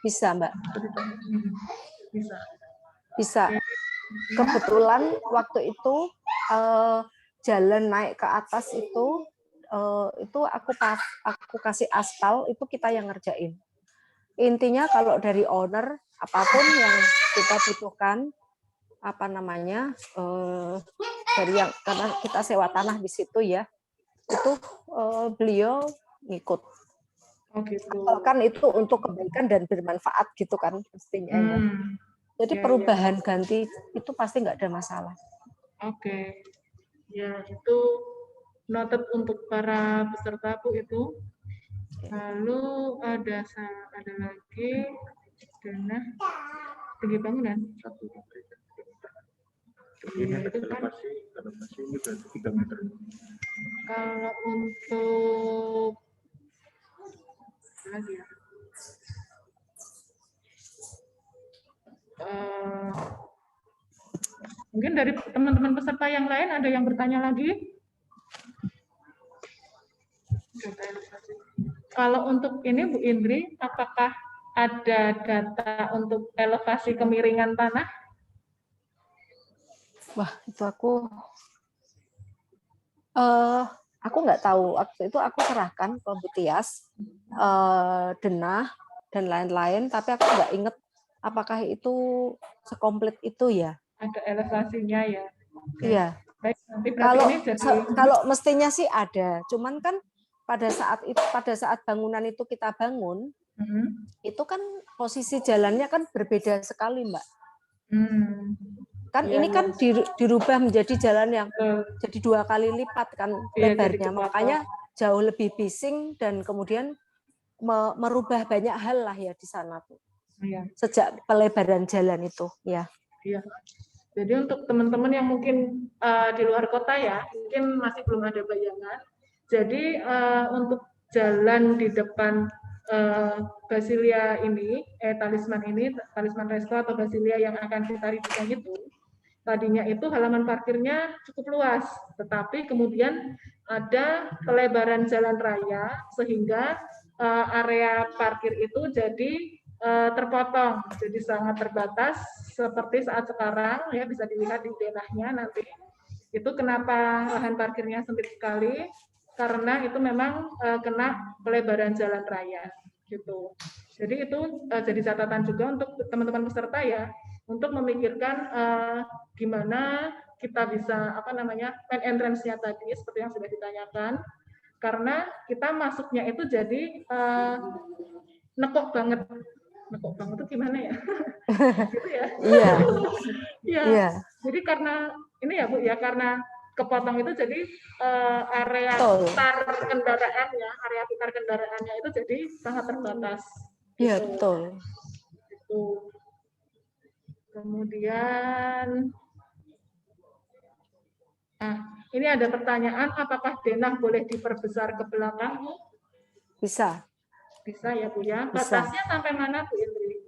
Bisa Mbak. Bisa. Kebetulan waktu itu jalan naik ke atas itu aku kasih aspal, itu kita yang ngerjain. Intinya kalau dari owner apapun yang kita butuhkan dari yang karena kita sewa tanah di situ ya, itu beliau ngikut. Oh gitu. Kan itu untuk kebaikan dan bermanfaat gitu kan pastinya. Jadi Ya, perubahan ganti itu pasti nggak ada masalah. Oke. Ya, itu noted untuk para peserta Bu itu. Lalu ada lagi dana tinggi bangunan. Iya, itu kan elevasi ini berarti 3 meter. kalau untuk lagi ya. Mungkin dari teman-teman peserta yang lain ada yang bertanya lagi? Kalau untuk ini Bu Indri, apakah ada data untuk elevasi kemiringan tanah? Wah, itu aku nggak tahu. Waktu itu aku serahkan ke Bu Tias, denah dan lain-lain, tapi aku nggak inget apakah itu sekomplit itu ya. Ada elevasinya ya. Iya. Baik, nanti berarti ini jadi Kalau mestinya sih ada, cuman kan pada saat bangunan itu kita bangun, itu kan posisi jalannya kan berbeda sekali, Mbak. Kan Iya, ini kan dirubah menjadi jalan yang betul. jadi 2 kali lipat kan Iya, lebarnya, jadi makanya jauh lebih bising dan kemudian merubah banyak hal lah ya di sana tuh. Iya. Sejak pelebaran jalan itu, ya. Iya. Jadi untuk teman-teman yang mungkin di luar kota ya, mungkin masih belum ada bayangan. Jadi untuk jalan di depan Basilia ini, Talisman Resto atau Basilia yang akan kita ribukan itu, tadinya itu halaman parkirnya cukup luas, tetapi kemudian ada pelebaran jalan raya sehingga area parkir itu jadi terpotong, jadi sangat terbatas seperti saat sekarang ya, bisa dilihat di denahnya nanti. Itu kenapa lahan parkirnya sempit sekali, karena itu memang kena pelebaran jalan raya gitu. Jadi itu jadi catatan juga untuk teman-teman peserta ya, untuk memikirkan gimana kita bisa main entrance-nya tadi seperti yang sudah ditanyakan, karena kita masuknya itu jadi nekok banget itu gimana ya? Gitu ya. Iya. Iya. Jadi karena ini ya Bu ya, karena kepotong itu jadi area putar kendaraannya itu jadi sangat terbatas. Iya, Gitu. betul. Gitu. Kemudian ini ada pertanyaan, apakah denah boleh diperbesar ke belakang? Bisa. Bisa ya Bu ya. Bisa. Batasnya sampai mana Bu Indri?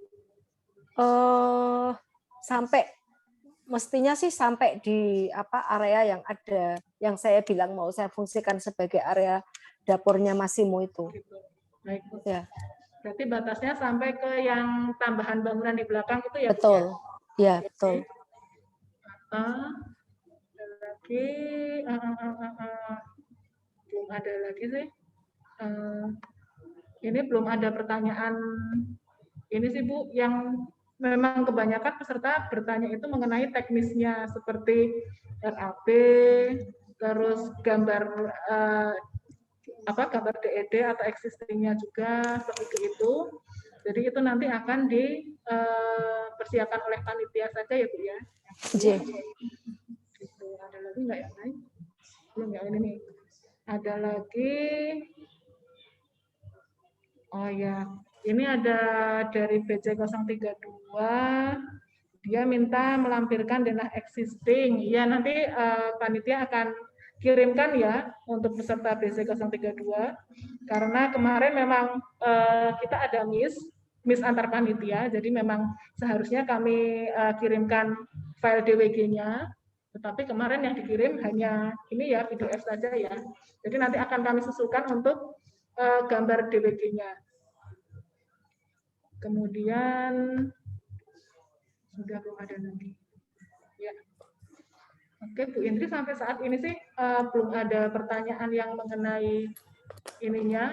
Mestinya sih sampai di area yang ada, yang saya bilang mau saya fungsikan sebagai area dapurnya Massimo itu. Gitu. Baik Bu. Ya. Berarti batasnya sampai ke yang tambahan bangunan di belakang itu ya? Betul. Bu, ya? Ya, betul. Lagi belum ada lagi sih. Ini belum ada pertanyaan ini sih Bu, yang memang kebanyakan peserta bertanya itu mengenai teknisnya seperti RAB, terus gambar gambar DED atau existing-nya juga seperti itu. Jadi itu nanti akan dipersiapkan oleh panitia saja ya Bu ya. J. Gitu. Ada lagi nggak yang lain? Belum ya, ini nih. Ada lagi. Oh ya, ini ada dari BC032. Dia minta melampirkan denah existing. Ya, nanti panitia akan kirimkan ya untuk peserta BC032. Karena kemarin memang kita ada miss antar panitia, jadi memang seharusnya kami kirimkan file DWG-nya, tetapi kemarin yang dikirim hanya ini ya, PDF saja ya. Jadi nanti akan kami susulkan untuk gambar DWG-nya. Kemudian sudah belum ada lagi. Ya. Oke, Bu Indri, sampai saat ini sih belum ada pertanyaan yang mengenai ininya,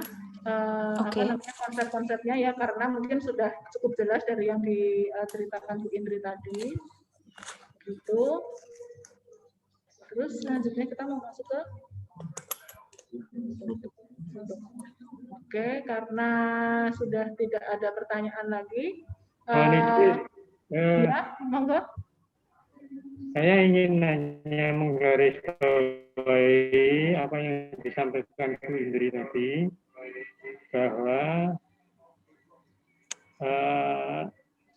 konsep-konsepnya ya, karena mungkin sudah cukup jelas dari yang diceritakan Bu Indri tadi. Gitu. Terus selanjutnya kita mau masuk ke Oke, karena sudah tidak ada pertanyaan lagi. Ya, monggo. Saya ingin hanya menggarisbawahi apa yang disampaikan Bu Indri tadi, bahwa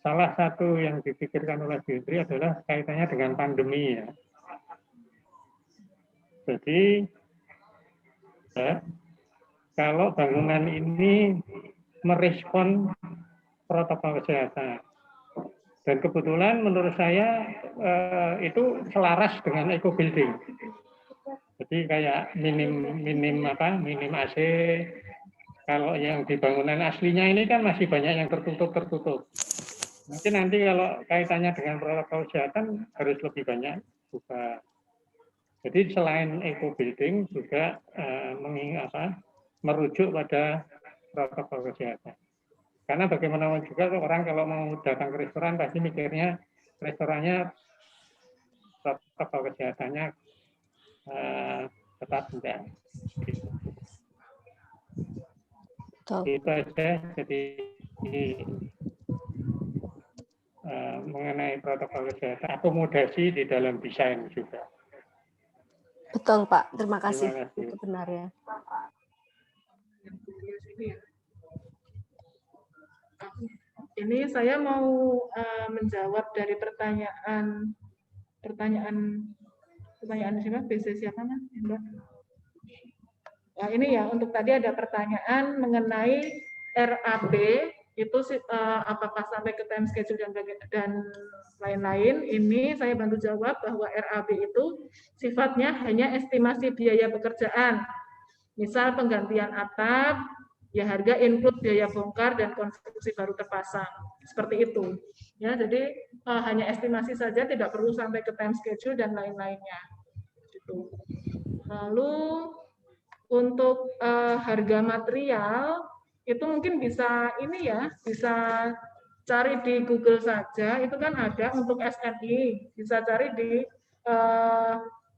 salah satu yang dipikirkan oleh Bu Indri adalah kaitannya dengan pandemi ya. Jadi ya, kalau bangunan ini merespon protokol kesehatan. Dan kebetulan menurut saya itu selaras dengan eco building. Jadi kayak minim AC. Kalau yang di bangunan aslinya ini kan masih banyak yang tertutup. Mungkin nanti kalau kaitannya dengan protokol kesehatan harus lebih banyak buka. Jadi selain eco building juga merujuk pada protokol kesehatan. Karena bagaimanapun juga orang kalau mau datang ke restoran pasti mikirnya restorannya protokol kesehatannya tetap tidak. Itu aja. Jadi mengenai protokol kesehatan, akomodasi di dalam desain juga. Betul Pak, terima kasih. Terima kasih. Itu benar ya. Ini saya mau menjawab dari pertanyaan siapa? BC siapa Mbak? Nah, ini ya untuk tadi ada pertanyaan mengenai RAB itu apakah sampai ke time schedule dan lain-lain. Ini saya bantu jawab bahwa RAB itu sifatnya hanya estimasi biaya pekerjaan. Misal penggantian atap, ya harga include biaya bongkar dan konstruksi baru terpasang. Seperti itu. Ya, jadi hanya estimasi saja, tidak perlu sampai ke time schedule dan lain-lainnya. Gitu. Lalu untuk harga material itu mungkin bisa ini ya, bisa cari di Google saja, itu kan ada untuk SNI, bisa cari di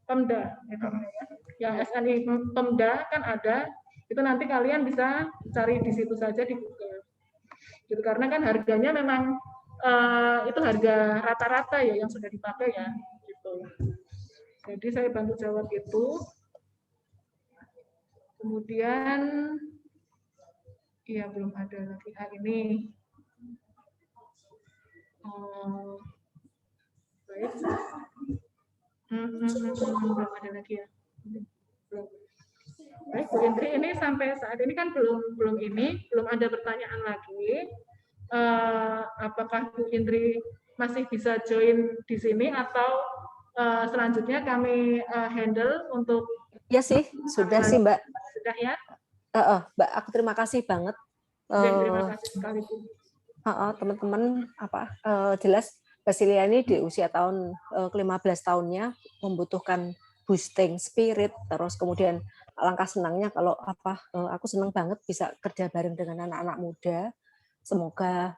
Pemda. Yang SNI Pemda kan ada, itu nanti kalian bisa cari di situ saja di Google. Gitu, karena kan harganya memang itu harga rata-rata ya yang sudah dipakai ya. Gitu. Jadi saya bantu jawab itu. Kemudian, ya belum ada lagi ini. Baik. Belum ada lagi ya. Baik, Bu Indri, ini sampai saat ini kan belum ada pertanyaan lagi. Apakah Bu Indri masih bisa join di sini atau selanjutnya kami handle untuk? Ya sih, sudah sih Mbak. Sudah ya? Mbak, aku terima kasih banget. Terima kasih sekali Bu. Teman-teman jelas Basilia ini di usia tahun ke-15 tahunnya membutuhkan boosting spirit, terus kemudian alangkah senangnya kalau aku senang banget bisa kerja bareng dengan anak-anak muda. Semoga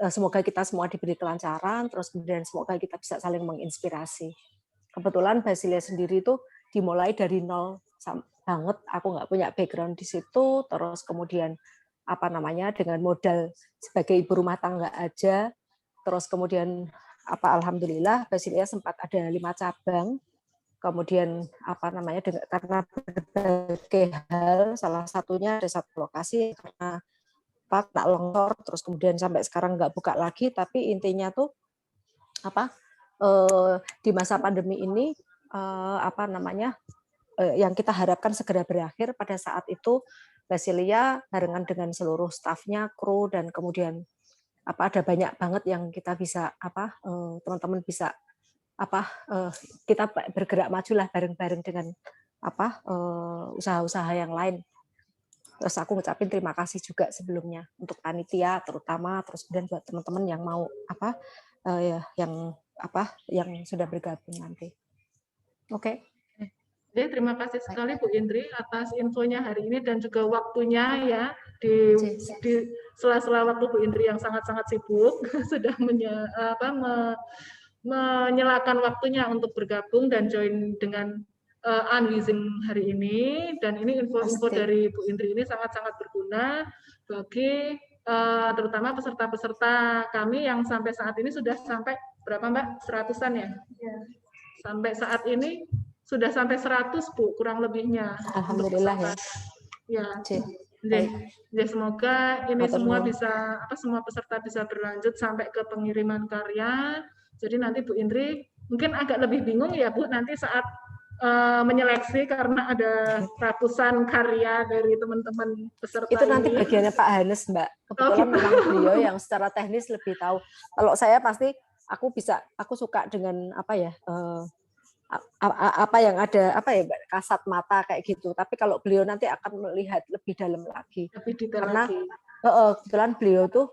semoga kita semua diberi kelancaran, terus kemudian semoga kita bisa saling menginspirasi. Kebetulan Basilia sendiri itu dimulai dari nol banget, aku nggak punya background di situ, terus kemudian dengan modal sebagai ibu rumah tangga aja, terus kemudian alhamdulillah Basilia sempat ada 5 cabang, kemudian karena berbagai hal, salah satunya ada satu lokasi karena kena longsor, terus kemudian sampai sekarang nggak buka lagi, tapi intinya tuh di masa pandemi ini yang kita harapkan segera berakhir. Pada saat itu Basilia barengan dengan seluruh stafnya, kru, dan kemudian ada banyak banget yang kita bisa teman-teman bisa kita bergerak majulah bareng-bareng dengan usaha-usaha yang lain. Terus aku ngucapin terima kasih juga sebelumnya untuk panitia terutama, terus kemudian buat teman-teman yang mau yang sudah bergabung nanti. Oke. Jadi terima kasih sekali Bu Indri atas infonya hari ini dan juga waktunya ya di sela-sela waktu Bu Indri yang sangat-sangat sibuk sudah menyelakan waktunya untuk bergabung dan join dengan Unwizing hari ini, dan ini info-info dari Bu Indri ini sangat-sangat berguna bagi terutama peserta-peserta kami yang sampai saat ini sudah sampai berapa Mbak? 100-an ya? Sampai saat ini sudah sampai 100 Bu, kurang lebihnya. Alhamdulillah ya. Ya. Cik. Ya, semoga ini Matur semua nuwun. bisa semua peserta bisa berlanjut sampai ke pengiriman karya. Jadi nanti Bu Indri mungkin agak lebih bingung ya Bu nanti saat menyeleksi karena ada ratusan karya dari teman-teman peserta Itu nanti ini. bagiannya Pak Hanes, Mbak. Kebetulan gitu. memang beliau yang secara teknis lebih tahu. Kalau saya pasti aku suka dengan apa ya, apa yang ada apa ya, kasat mata kayak gitu. Tapi kalau beliau nanti akan melihat lebih dalam lagi. Lebih detail Karena lagi. kebetulan beliau tuh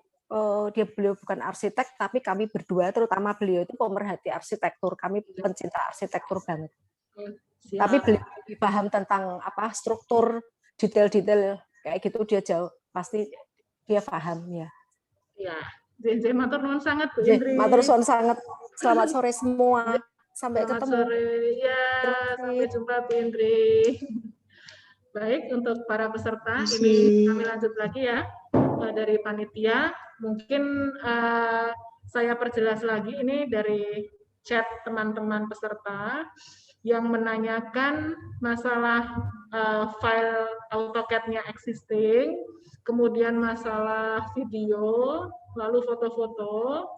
beliau bukan arsitek, tapi kami berdua, terutama beliau itu pemerhati arsitektur. Kami pencinta arsitektur banget. Siap. Tapi beliau lebih paham tentang apa struktur, detail-detail kayak gitu, dia jauh pasti dia paham ya. Ya, JJ matur nuwun sangat Bu Oke, Indri. matur suwun sangat. Selamat sore semua. Sampai Selamat ketemu. sore. Ya, sampai jumpa Bu Indri. Baik, untuk para peserta ini kami lanjut lagi ya dari panitia. Mungkin saya perjelas lagi ini dari chat teman-teman peserta yang menanyakan masalah file AutoCAD-nya existing, kemudian masalah video, lalu foto-foto,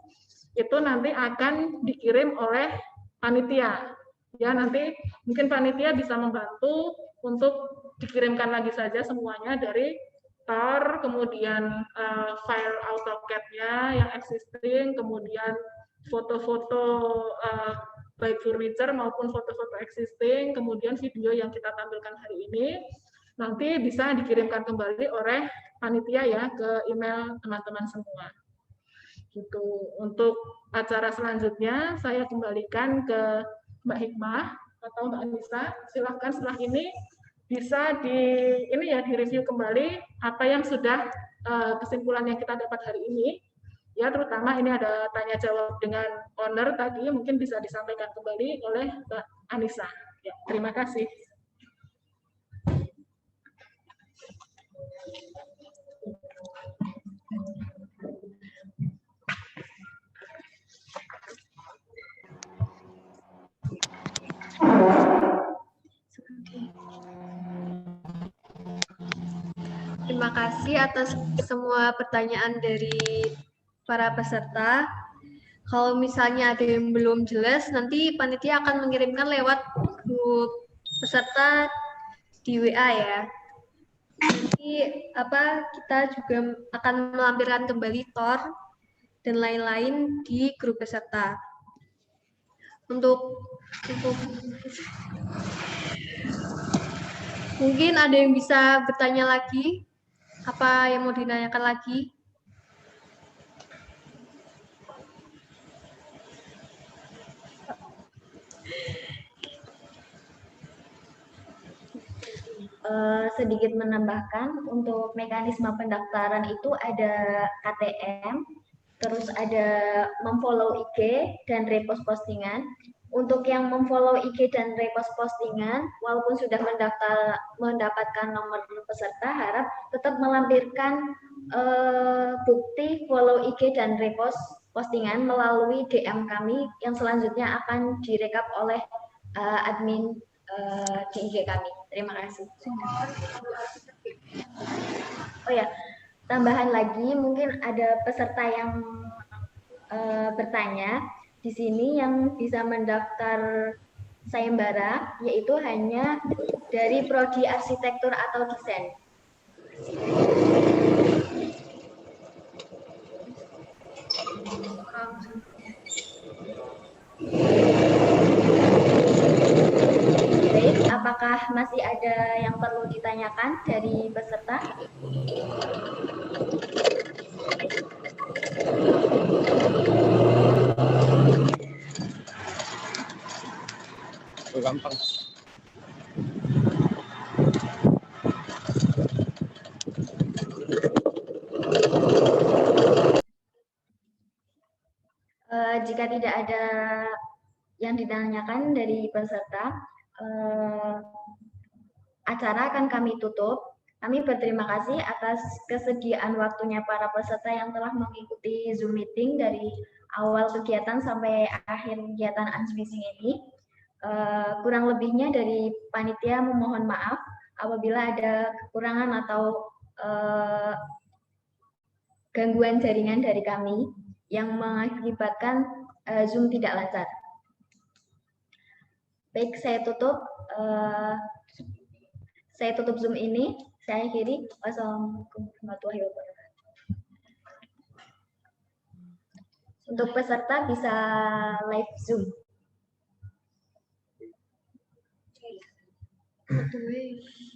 itu nanti akan dikirim oleh panitia. Ya, nanti mungkin panitia bisa membantu untuk dikirimkan lagi saja semuanya dari TAR, kemudian file AutoCAD-nya yang existing, kemudian foto-foto baik furniture maupun foto-foto existing, kemudian video yang kita tampilkan hari ini, nanti bisa dikirimkan kembali oleh panitia ya ke email teman-teman semua. Gitu. Untuk acara selanjutnya, saya kembalikan ke Mbak Hikmah atau Mbak Anissa. Silahkan setelah ini bisa direview kembali apa yang sudah kesimpulan yang kita dapat hari ini. Ya, terutama ini ada tanya jawab dengan owner tadi, mungkin bisa disampaikan kembali oleh Mbak Anissa. Ya, terima kasih. Terima kasih atas semua pertanyaan dari para peserta. Kalau misalnya ada yang belum jelas, nanti panitia akan mengirimkan lewat grup peserta di WA ya. Nanti kita juga akan melampirkan kembali TOR dan lain-lain di grup peserta. Untuk mungkin ada yang bisa bertanya lagi, apa yang mau ditanyakan lagi? Sedikit menambahkan, untuk mekanisme pendaftaran itu ada KTM, terus ada memfollow IG dan repost postingan. Untuk yang memfollow IG dan repost postingan, walaupun sudah mendapatkan nomor peserta, harap tetap melampirkan bukti follow IG dan repost postingan melalui DM kami yang selanjutnya akan direkap oleh admin di IG kami. Terima kasih. Oh ya, tambahan lagi, mungkin ada peserta yang bertanya di sini yang bisa mendaftar sayembara, yaitu hanya dari prodi arsitektur atau desain. Baik, apakah masih ada yang perlu ditanyakan dari peserta? Gampang. Jika tidak ada yang ditanyakan dari peserta, acara akan kami tutup. Kami berterima kasih atas kesediaan waktunya para peserta yang telah mengikuti Zoom meeting dari awal kegiatan sampai akhir kegiatan Ansmissing ini. Kurang lebihnya dari panitia memohon maaf apabila ada kekurangan atau gangguan jaringan dari kami yang mengakibatkan Zoom tidak lancar. Baik, saya tutup Zoom ini. Saya akhiri. Wassalamualaikum warahmatullahi wabarakatuh. Untuk peserta bisa live Zoom. Aduh.